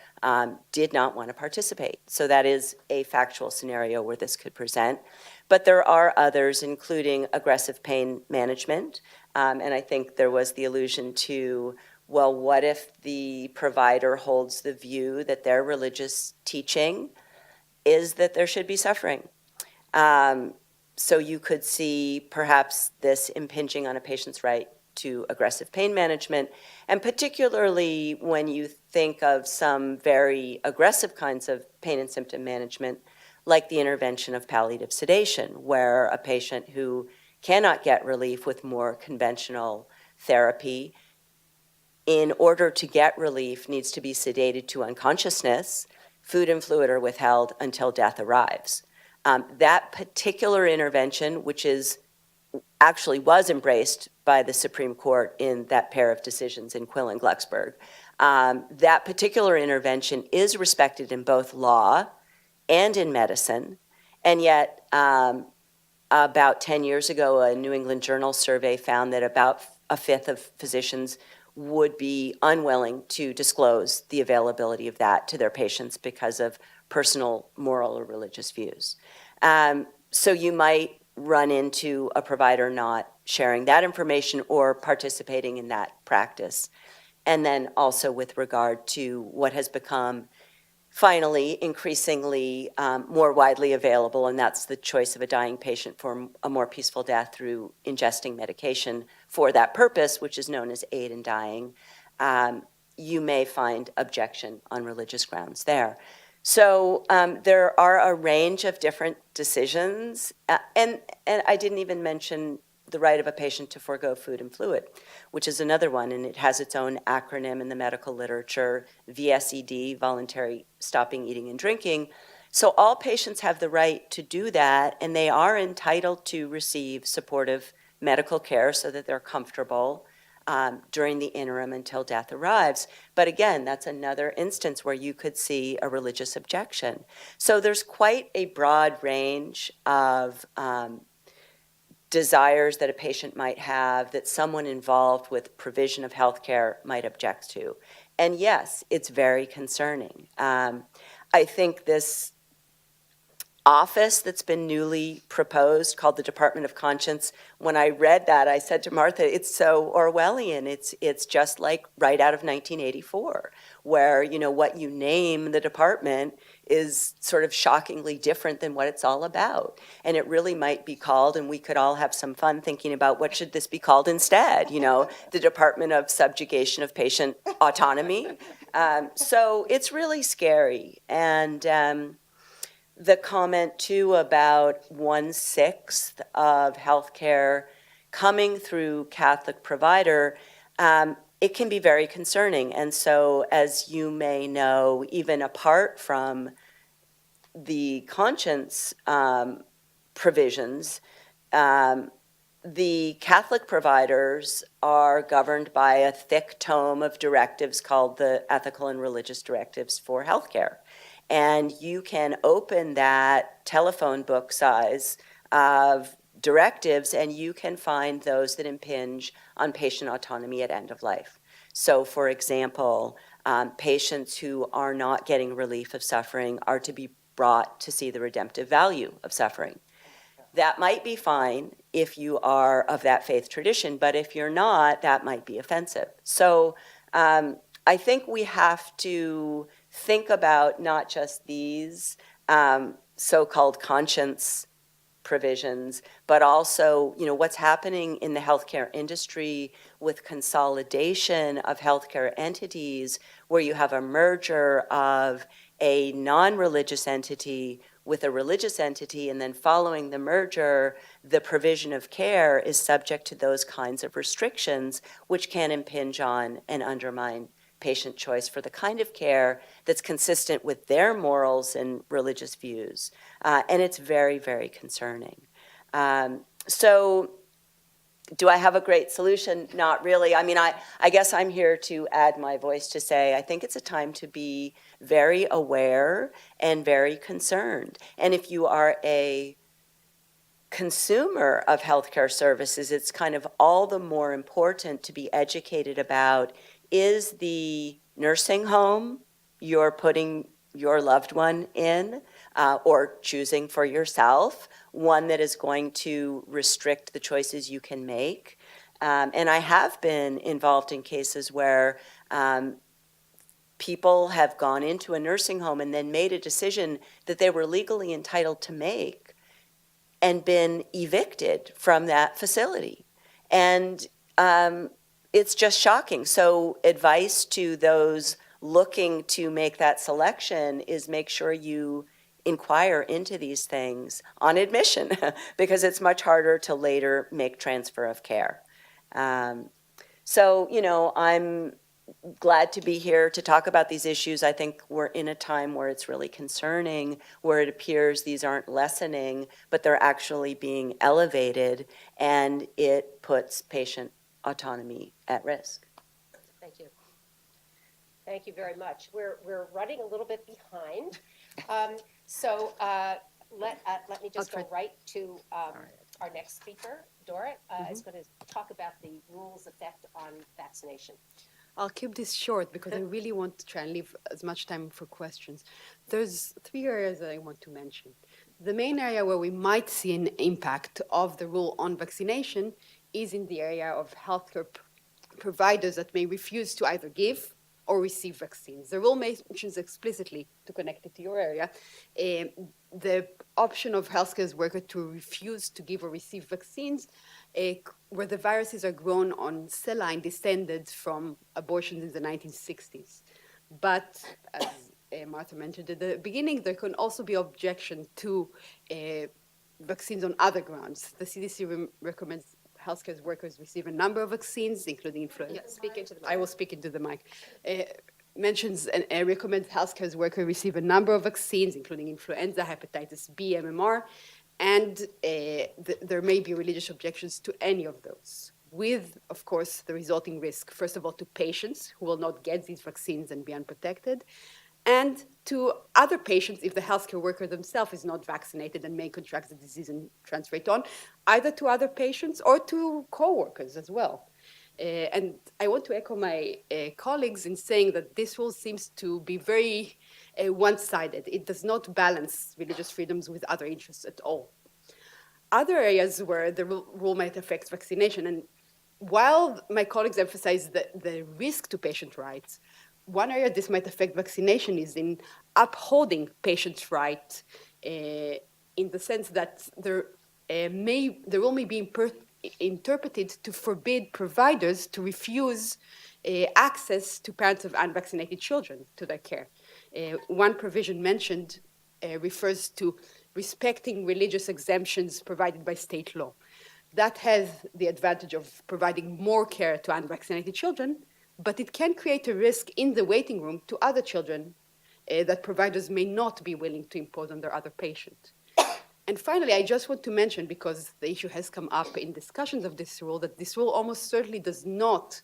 did not want to participate. So that is a factual scenario where this could present. But there are others, including aggressive pain management. And I think there was the allusion to, well, what if the provider holds the view that their religious teaching is that there should be suffering? So you could see perhaps this impinging on a patient's right to aggressive pain management, and particularly when you think of some very aggressive kinds of pain and symptom management, like the intervention of palliative sedation, where a patient who cannot get relief with more conventional therapy, in order to get relief, needs to be sedated to unconsciousness, food and fluid are withheld until death arrives. That particular intervention, which actually was embraced by the Supreme Court in that pair of decisions in Quill and Glucksberg, that particular intervention is respected in both law and in medicine, and yet about 10 years ago, a New England Journal survey found that about a fifth of physicians would be unwilling to disclose the availability of that to their patients because of personal, moral, or religious views. So you might run into a provider not sharing that information or participating in that practice. And then also with regard to what has become finally increasingly more widely available, and that's the choice of a dying patient for a more peaceful death through ingesting medication for that purpose, which is known as aid in dying. You may find objection on religious grounds there. So there are a range of different decisions, and I didn't even mention the right of a patient to forego food and fluid, which is another one, and it has its own acronym in the medical literature, VSED, voluntary stopping eating and drinking. So all patients have the right to do that, and they are entitled to receive supportive medical care so that they're comfortable during the interim until death arrives. But again, that's another instance where you could see a religious objection. So there's quite a broad range of desires that a patient might have that someone involved with provision of health care might object to. And yes, it's very concerning. I think this office that's been newly proposed called the Department of Conscience, when I read that, I said to Martha, it's so Orwellian. It's just like right out of 1984, where, you know, what you name the department is sort of shockingly different than what it's all about. And it really might be called, and we could all have some fun thinking about what should this be called instead, you know, the Department of Subjugation of Patient Autonomy. So it's really scary. And the comment too about 1/6 of healthcare coming through Catholic provider, it can be very concerning. And so, as you may know, even apart from the conscience provisions, the Catholic providers are governed by a thick tome of directives called the Ethical and Religious Directives for Healthcare. And you can open that telephone book size of directives, and you can find those that impinge on patient autonomy at end of life. So, for example, patients who are not getting relief of suffering are to be brought to see the redemptive value of suffering. That might be fine if you are of that faith tradition, but if you're not, that might be offensive. So I think we have to think about not just these so-called conscience provisions, but also, what's happening in the healthcare industry with consolidation of healthcare entities, where you have a merger of a non-religious entity with a religious entity, and then following the merger, the provision of care is subject to those kinds of restrictions, which can impinge on and undermine patient choice for the kind of care that's consistent with their morals and religious views. And it's very, very concerning. So do I have a great solution? Not really. I mean, I guess I'm here to add my voice to say I think it's a time to be very aware and very concerned. And if you are a consumer of healthcare services, it's kind of all the more important to be educated about, is the nursing home you're putting your loved one in or choosing for yourself one that is going to restrict the choices you can make? And I have been involved in cases where people have gone into a nursing home and then made a decision that they were legally entitled to make and been evicted from that facility. And it's just shocking. So advice to those looking to make that selection is make sure you inquire into these things on admission because it's much harder to later make transfer of care. So, I'm glad to be here to talk about these issues. I think we're in a time where it's really concerning, where it appears these aren't lessening, but they're actually being elevated, and it puts patient autonomy at risk. Thank you. Thank you very much. We're running a little bit behind. So let me just go right to our next speaker. Dora is going to talk about the rules effect on vaccination. I'll keep this short because I really want to try and leave as much time for questions. There's 3 areas that I want to mention. The main area where we might see an impact of the rule on vaccination is in the area of healthcare providers that may refuse to either give or receive vaccines. The rule mentions explicitly, to connect it to your area, the option of healthcare workers to refuse to give or receive vaccines where the viruses are grown on cell line descended from abortions in the 1960s. But as Martha mentioned at the beginning, there can also be objection to vaccines on other grounds. The CDC recommends healthcare workers receive a number of vaccines, including influenza. Yeah, speak into the mic. I will speak into the mic. Mentions and recommends healthcare workers receive a number of vaccines, including influenza, hepatitis B, MMR, and there may be religious objections to any of those, with, of course, the resulting risk, first of all, to patients who will not get these vaccines and be unprotected, and to other patients if the healthcare worker themselves is not vaccinated and may contract the disease and transfer it on, either to other patients or to co-workers as well. And I want to echo my colleagues in saying that this rule seems to be very one-sided. It does not balance religious freedoms with other interests at all. Other areas where the rule might affect vaccination, and while my colleagues emphasize the risk to patient rights, one area this might affect vaccination is in upholding patients' rights in the sense that the rule may be interpreted to forbid providers to refuse access to parents of unvaccinated children to their care. One provision mentioned refers to respecting religious exemptions provided by state law. That has the advantage of providing more care to unvaccinated children, but it can create a risk in the waiting room to other children that providers may not be willing to impose on their other patient. And finally, I just want to mention, because the issue has come up in discussions of this rule, that this rule almost certainly does not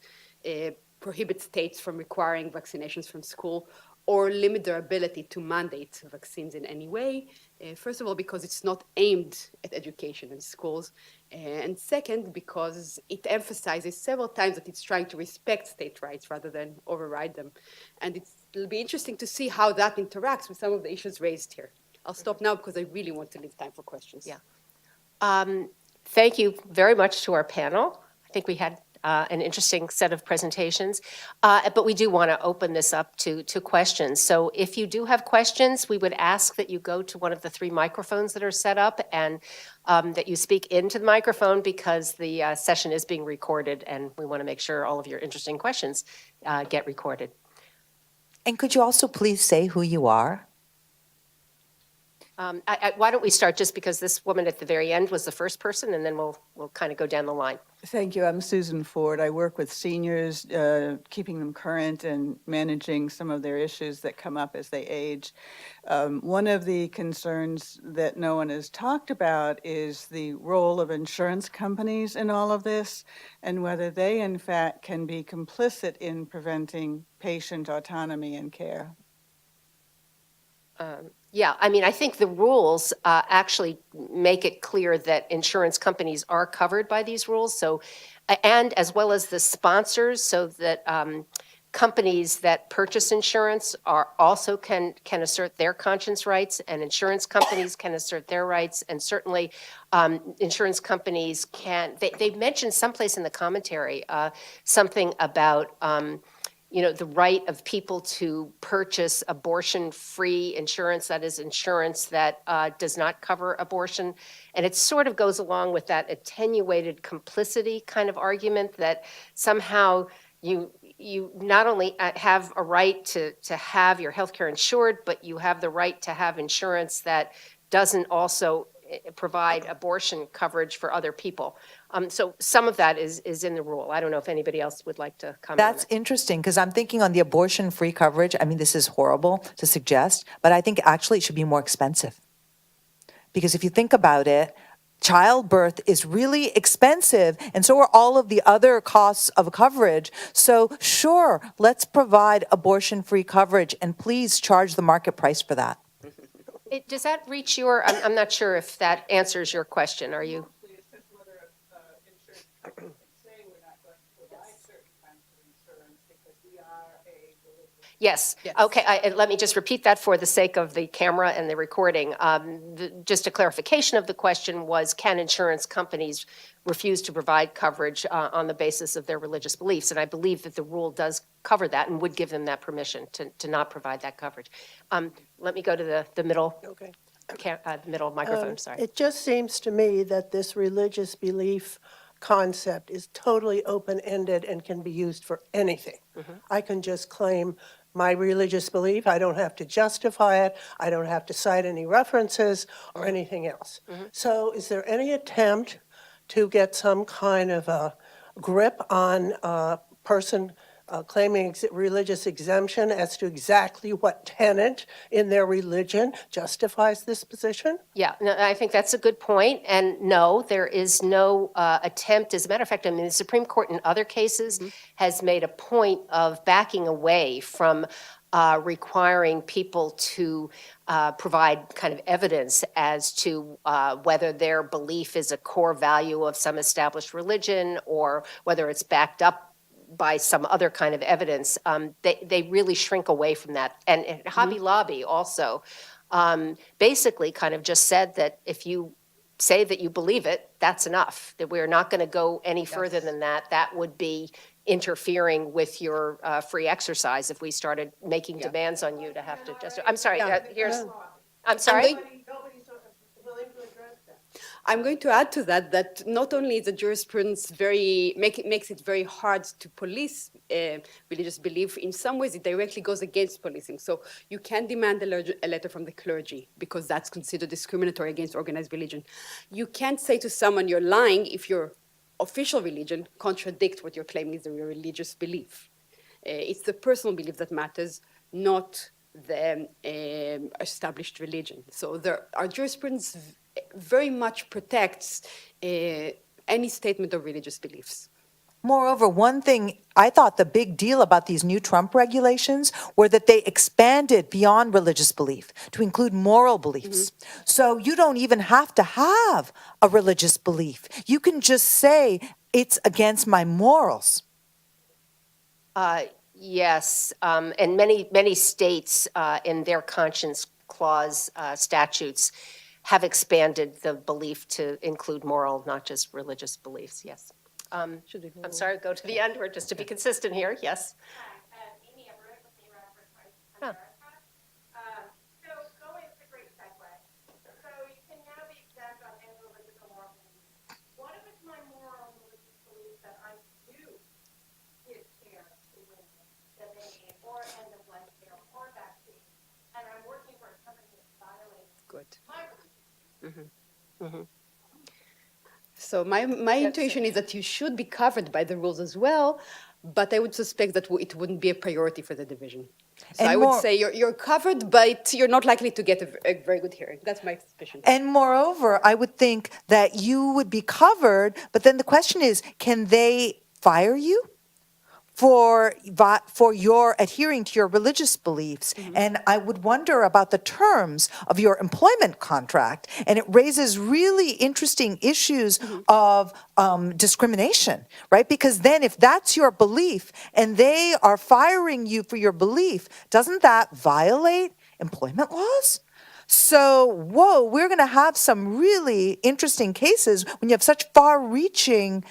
prohibit states from requiring vaccinations from school or limit their ability to mandate vaccines in any way. First of all, because it's not aimed at education in schools. And second, because it emphasizes several times that it's trying to respect state rights rather than override them. And it'll be interesting to see how that interacts with some of the issues raised here. I'll stop now because I really want to leave time for questions. Yeah. Thank you very much to our panel. I think we had an interesting set of presentations, but we do want to open this up to questions. So if you do have questions, we would ask that you go to one of the 3 microphones that are set up and that you speak into the microphone because the session is being recorded and we want to make sure all of your interesting questions get recorded. And could you also please say who you are? Why don't we start just because this woman at the very end was the first person, and then we'll kind of go down the line. Thank you. I'm Susan Ford. I work with seniors, keeping them current and managing some of their issues that come up as they age. One of the concerns that no one has talked about is the role of insurance companies in all of this, and whether they, in fact, can be complicit in preventing patient autonomy and care. Yeah, I mean, I think the rules actually make it clear that insurance companies are covered by these rules. So, and as well as the sponsors, so that companies that purchase insurance are also can assert their conscience rights, and insurance companies can assert their rights, and certainly insurance companies can. They mentioned someplace in the commentary something about. The right of people to purchase abortion-free insurance, that is insurance that does not cover abortion. And it sort of goes along with that attenuated complicity kind of argument that somehow you not only have a right to have your health care insured, but you have the right to have insurance that doesn't also provide abortion coverage for other people. So some of that is in the rule. I don't know if anybody else would like to comment on That's that. interesting, because I'm thinking on the abortion-free coverage, I mean, this is horrible to suggest, but I think actually it should be more expensive. Because if you think about it, childbirth is really expensive, and so are all of the other costs of coverage. So sure, let's provide abortion-free coverage, and please charge the market price for that. Does that reach your, I'm not sure if that answers your question, are you? It's just whether insurance companies can say we're not going to provide certain kinds of insurance because we are a religious. Yes. Okay, let me just repeat that for the sake of the camera and the recording. Just a clarification of the question was, can insurance companies refuse to provide coverage on the basis of their religious beliefs? And I believe that the rule does cover that and would give them that permission to not provide that coverage. Let me go to the middle. Okay. Middle microphone, sorry. It just seems to me that this religious belief concept is totally open-ended and can be used for anything. I can just claim my religious belief. I don't have to justify it. I don't have to cite any references or anything else. So is there any attempt to get some kind of a grip on a person claiming religious exemption as to exactly what tenet in their religion justifies this position? Yeah, no, I think that's a good point. And no, there is no attempt. As a matter of fact, I mean, the Supreme Court in other cases has made a point of backing away from requiring people to provide kind of evidence as to whether their belief is a core value of some established religion or whether it's backed up by some other kind of evidence. They really shrink away from that. And Hobby Lobby also basically kind of just said that if you say that you believe it, that's enough, that we're not going to go any further than that. That would be interfering with your free exercise if we started making demands on you to have to just, I'm sorry, I'm sorry? Nobody's willing to address that. I'm going to add to that that not only is the jurisprudence makes it very hard to police religious belief, in some ways it directly goes against policing. So you can demand a letter from the clergy because that's considered discriminatory against organized religion. You can't say to someone you're lying if your official religion contradicts what you're claiming is your religious belief. It's the personal belief that matters, not the established religion. So our jurisprudence very much protects any statement of religious beliefs. Moreover, one thing I thought the big deal about these new Trump regulations were that they expanded beyond religious belief to include moral beliefs. So you don't even have to have a religious belief. You can just say it's against my morals. Yes, and many states in their conscience clause statutes have expanded the belief to include moral, not just religious beliefs, yes. I'm sorry, go to the end, or just to be consistent here, yes. Amy Everett with New Radford Huh. America. So going is a great segue. So you can now be exempt on any religious or moral beliefs. What if it's my moral and religious belief that I do give care to women that they need, or end of life care, or vaccine, and I'm working for a company that's violating Good. my beliefs? So my intuition is that you should be covered by the rules as well, but I would suspect that it wouldn't be a priority for the division. So And I would more- say you're covered, but you're not likely to get a very good hearing. That's my suspicion. And moreover, I would think that you would be covered, but then the question is, can they fire you for your adhering to your religious beliefs? And I would wonder about the terms of your employment contract, and it raises really interesting issues of discrimination, right? Because then if that's your belief and they are firing you for your belief, doesn't that violate employment laws? So, whoa, we're going to have some really interesting cases when you have such far-reaching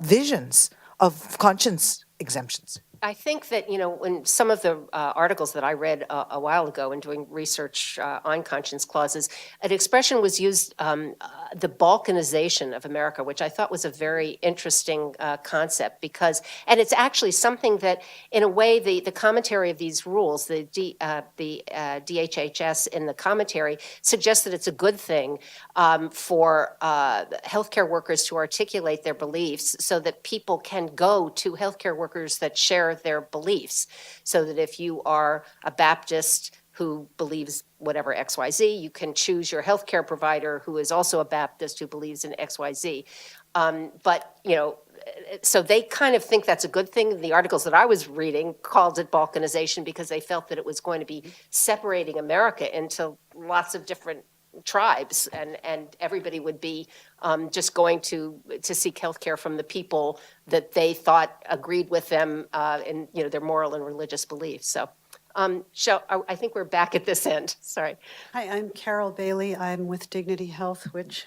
visions of conscience exemptions. I think that, when some of the articles that I read a while ago in doing research on conscience clauses, an expression was used, the balkanization of America, which I thought was a very interesting concept because, and it's actually something that, in a way, the commentary of these rules, the DHHS in the commentary suggests that it's a good thing for healthcare workers to articulate their beliefs so that people can go to healthcare workers that share their beliefs. So that if you are a Baptist who believes whatever XYZ, you can choose your healthcare provider who is also a Baptist who believes in XYZ. But, so they kind of think that's a good thing. The articles that I was reading called it balkanization because they felt that it was going to be separating America into lots of different tribes, and everybody would be just going to seek health care from the people that they thought agreed with them in their moral and religious beliefs. So I think we're back at this end. Sorry. Hi, I'm Carol Bailey. I'm with Dignity Health, which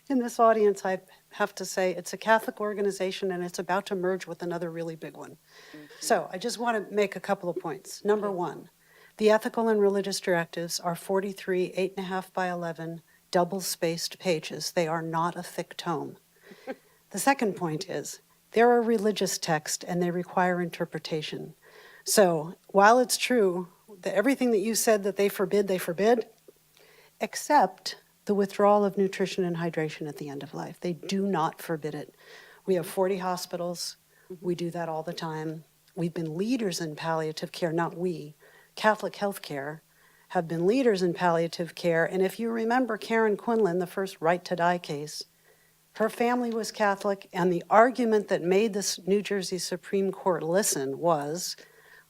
in this audience, I have to say, it's a Catholic organization and it's about to merge with another really big one. So I just want to make a couple of points. Number one, the ethical and religious directives are 43, 8.5 by 11, double-spaced pages. They are not a thick tome. The second point is, they're a religious text and they require interpretation. So while it's true that everything that you said that they forbid, except the withdrawal of nutrition and hydration at the end of life. They do not forbid it. We have 40 hospitals. We do that all the time. We've been leaders in palliative care, not we. Catholic healthcare have been leaders in palliative care. And if you remember Karen Quinlan, the first right to die case, her family was Catholic, and the argument that made this New Jersey Supreme Court listen was,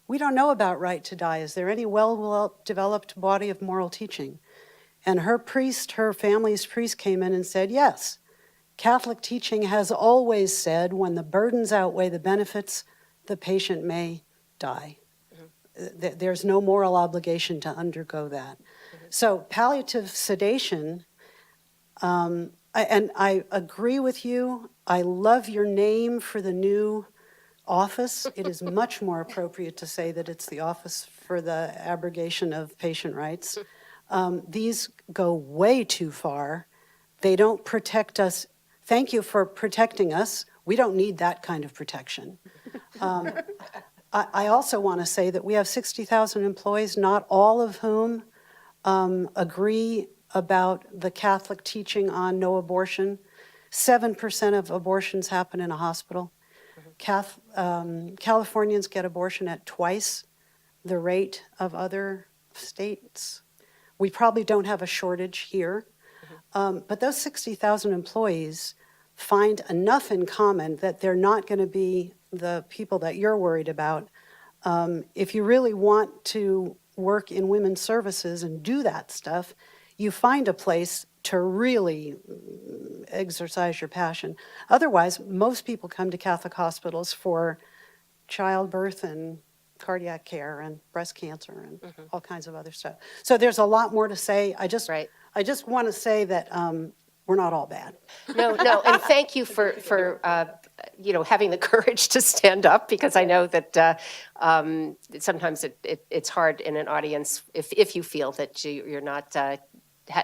we don't know about right to die. Is there any well-developed body of moral teaching? And her family's priest came in and said, yes, Catholic teaching has always said when the burdens outweigh the benefits, the patient may die. There's no moral obligation to undergo that. So palliative sedation, and I agree with you. I love your name for the new office. It is much more appropriate to say that it's the Office for the Abrogation of Patient Rights. These go way too far. They don't protect us. Thank you for protecting us. We don't need that kind of protection. I also want to say that we have 60,000 employees, not all of whom agree about the Catholic teaching on no abortion. 7% of abortions happen in a hospital. Californians get abortion at twice the rate of other states. We probably don't have a shortage here. But those 60,000 employees find enough in common that they're not going to be the people that you're worried about. If you really want to work in women's services and do that stuff, you find a place to really exercise your passion. Otherwise, most people come to Catholic hospitals for childbirth and cardiac care and breast cancer and all kinds of other stuff. So there's a lot more to say. I just want to say that we're not all bad. No, and thank you for having the courage to stand up, because I know that sometimes it's hard in an audience if you feel that you're not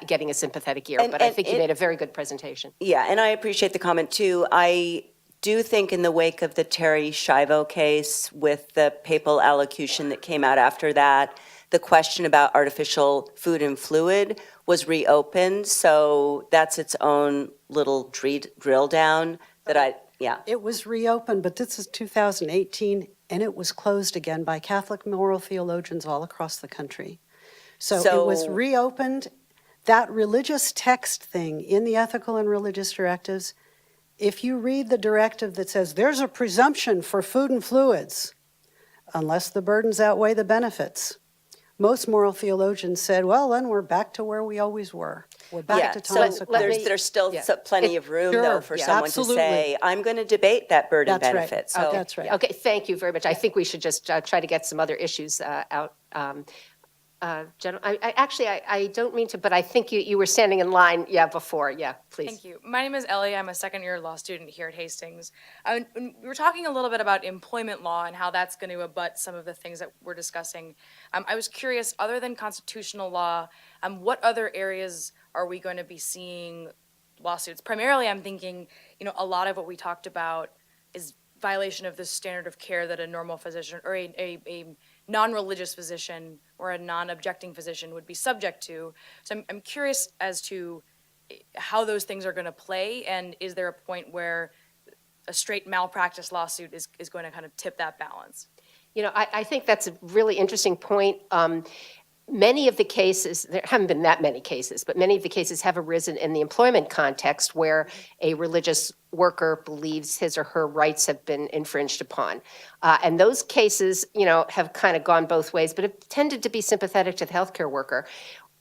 getting a sympathetic ear. But I think you made a very good presentation. Yeah, and I appreciate the comment too. I do think in the wake of the Terry Schiavo case with the papal allocution that came out after that, the question about artificial food and fluid was reopened. So that's its own little drill down that It was reopened, but this is 2018, and it was closed again by Catholic moral theologians all across the country. So it was reopened. That religious text thing in the ethical and religious directives, if you read the directive that says there's a presumption for food and fluids, unless the burdens outweigh the benefits, most moral theologians said, well, then we're back to where we always were. We're back to Thomas Aquinas. There's still plenty of room, though, for Sure, someone absolutely. to say, I'm going to debate that burden That's right. benefit. So That's right. Okay, thank you very much. I think we should just try to get some other issues out. Jen, I don't mean to, but I think you were standing in line, before. Please. Thank you. My name is Ellie. I'm a second-year law student here at Hastings. We were talking a little bit about employment law and how that's going to abut some of the things that we're discussing. I was curious, other than constitutional law, what other areas are we going to be seeing lawsuits? Primarily, I'm thinking, a lot of what we talked about is violation of the standard of care that a normal physician or a non-religious physician or a non-objecting physician would be subject to. So I'm curious as to how those things are going to play, and is there a point where a straight malpractice lawsuit is going to kind of tip that balance? I think that's a really interesting point. Many of the cases, there haven't been that many cases, but many of the cases have arisen in the employment context where a religious worker believes his or her rights have been infringed upon. And those cases, have kind of gone both ways, but have tended to be sympathetic to the healthcare worker.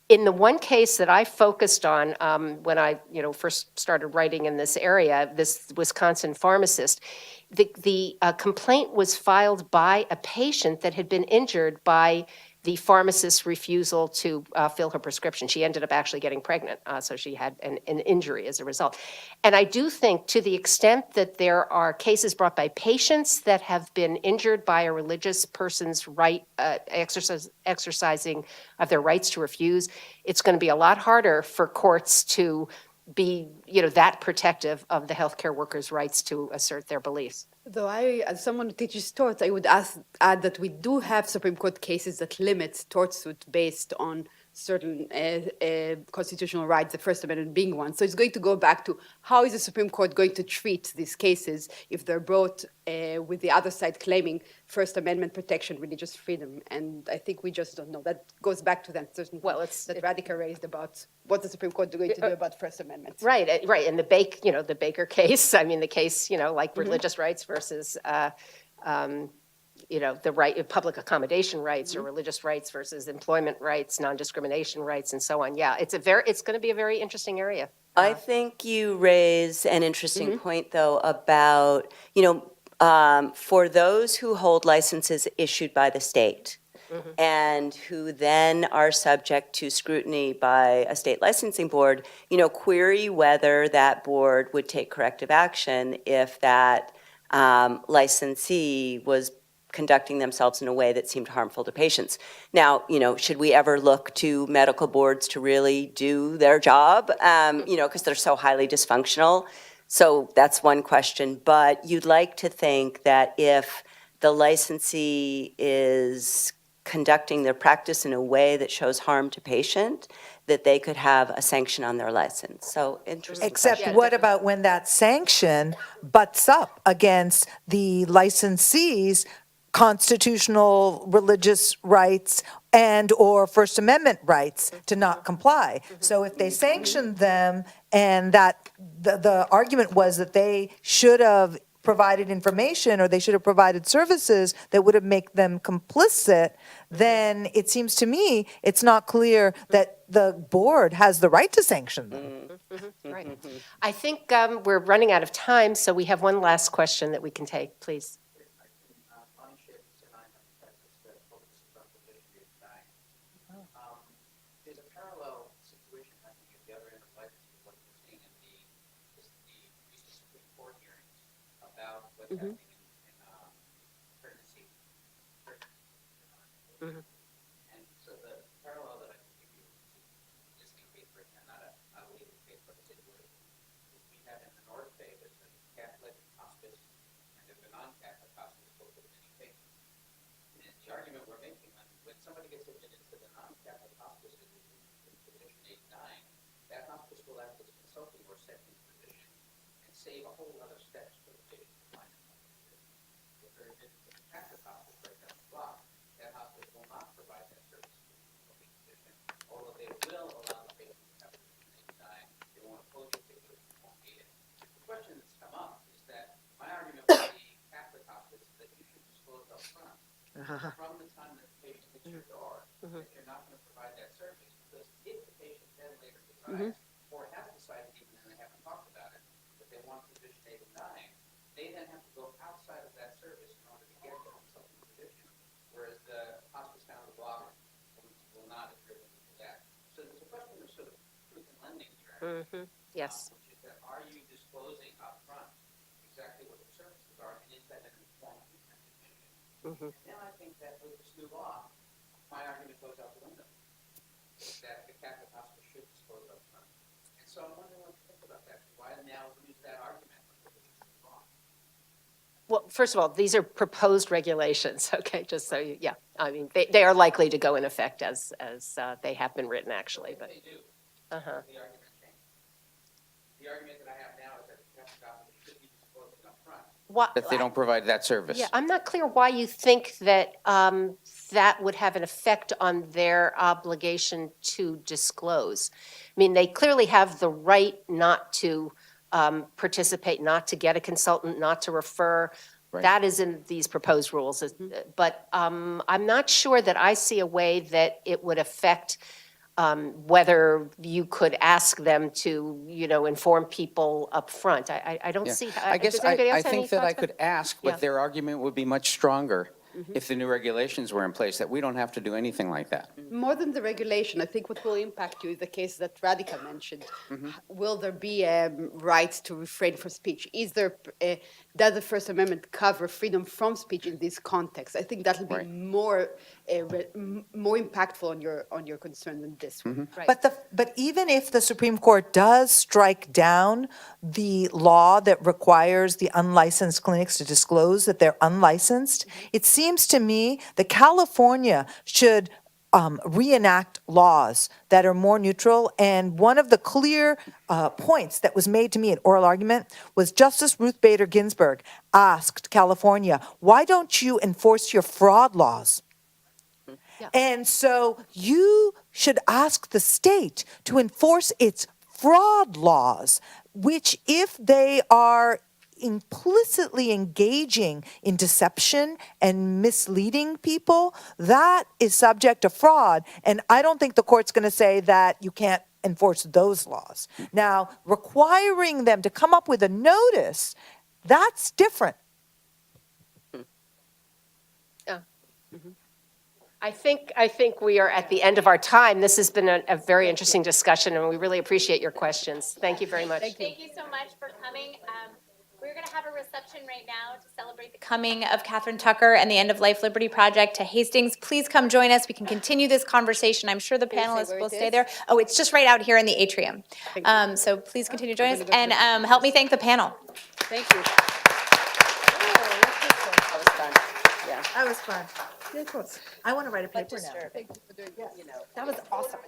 In the one case that I focused on when I, first started writing in this area, this Wisconsin pharmacist, the complaint was filed by a patient that had been injured by the pharmacist's refusal to fill her prescription. She ended up actually getting pregnant, so she had an injury as a result. And I do think, to the extent that there are cases brought by patients that have been injured by a religious person's right, exercising of their rights to refuse, it's going to be a lot harder for courts to be, that protective of the healthcare workers' rights to assert their beliefs. Though I, as someone who teaches torts, I would add that we do have Supreme Court cases that limit tort suit based on certain constitutional rights, the First Amendment being one. So it's going to go back to how is the Supreme Court going to treat these cases if they're brought with the other side claiming First Amendment protection, religious freedom. And I think we just don't know. That goes back to that certain point that Radhika raised about what the Supreme Court is going to do about First Amendment. Right. And the the Baker case, the case, like religious rights versus, the right, public accommodation rights or religious rights versus employment rights, non-discrimination rights, and so on. Yeah, it's going to be a very interesting area. I think you raise an interesting point, though, about, for those who hold licenses issued by the state and who then are subject to scrutiny by a state licensing board, query whether that board would take corrective action if that licensee was conducting themselves in a way that seemed harmful to patients. Now, should we ever look to medical boards to really do their job, because they're so highly dysfunctional? So that's one question. But you'd like to think that if the licensee is conducting their practice in a way that shows harm to patient, that they could have a sanction on their license. So interesting. Except question. what about when that sanction butts up against the licensee's constitutional religious rights and/or First Amendment rights to not comply. So if they sanctioned them and that the argument was that they should have provided information or they should have provided services that would have made them complicit, then it seems to me it's not clear that the board has the right to sanction them. Right. I think we're running out of time, so we have one last question that we can take, please. There's a parallel situation happening at the other end of life to what we're seeing in the recent Supreme Court hearings about what's happening in pregnancy. And so the parallel that I can give you is existing case right now, not a legal case, but a situation. We have in the North Bay, there's a Catholic hospice and there's a non-Catholic hospice both with many patients. And the argument we're making, when somebody gets admitted to the non-Catholic hospice in position 8-9, that hospice will act as consulting or second physician and save a whole other steps for the patient to find themselves. If they're admitted to the Catholic hospice right down the block, that hospice will not provide that service to the consulting physician, although they will allow the patient to have position 8-9. They won't oppose it, they won't need it. The question that's come up is that my argument with the Catholic hospice is that you should disclose up front from the time that the patient hits your door, that you're not going to provide that service, because if the patient then later decides, or has decided even though they haven't talked about it, that they want position 8 and 9, they then have to go outside of that service in order to get the consulting position, whereas the hospice down the block will not adhere to that. So there's a question of sort of truth in lending here. Yes. Which is that, are you disclosing up front exactly what the services are, and is that an informed consent decision? Then I think that with this new law, my argument goes out the window, that the Catholic hospice should disclose up front. And so I'm wondering what you think about that. Why now use that argument with this new law? Well, first of all, these are proposed regulations, okay, just so you, yeah. I mean, they are likely to go in effect as they have been written, actually, but. They do. Uh-huh. The argument changed. The argument that I have now is that the Catholic hospice should be disclosing up front. If they don't provide that service. Yeah, I'm not clear why you think that that would have an effect on their obligation to disclose. I mean, they clearly have the right not to participate, not to get a consultant, not to refer. Right. That is in these proposed rules. But I'm not sure that I see a way that it would affect whether you could ask them to, inform people up front. I don't Yeah. see. I guess does anybody else I have any think that I thoughts about could ask, Yeah. but their argument would be much stronger if the new regulations were in place, that we don't have to do anything like that. More than the regulation, I think what will impact you is the case that Radhika mentioned. Will there be rights to refrain from speech? Does the First Amendment cover freedom from speech in this context? I think that will be Right. more impactful on your concern than this one. Right. But even if the Supreme Court does strike down the law that requires the unlicensed clinics to disclose that they're unlicensed, it seems to me that California should reenact laws that are more neutral. And one of the clear points that was made to me in oral argument was Justice Ruth Bader Ginsburg asked California, why don't you enforce your fraud laws? And so you should ask the state to enforce its fraud laws, which if they are implicitly engaging in deception and misleading people, that is subject to fraud. And I don't think the court's going to say that you can't enforce those laws. Now, requiring them to come up with a notice, that's different. I think we are at the end of our time. This has been a very interesting discussion, and we really appreciate your questions. Thank you very much. Thank you so much for coming. We're going to have a reception right now to celebrate the coming of Catherine Tucker and the End of Life Liberty Project to Hastings. Please come join us. We can continue this conversation. I'm sure the panelists will stay there. Oh, it's just right out here in the atrium. So please continue to join us and help me thank the panel. Thank you. That was fun. Yeah. That was fun. I want to write a paper now. That was awesome.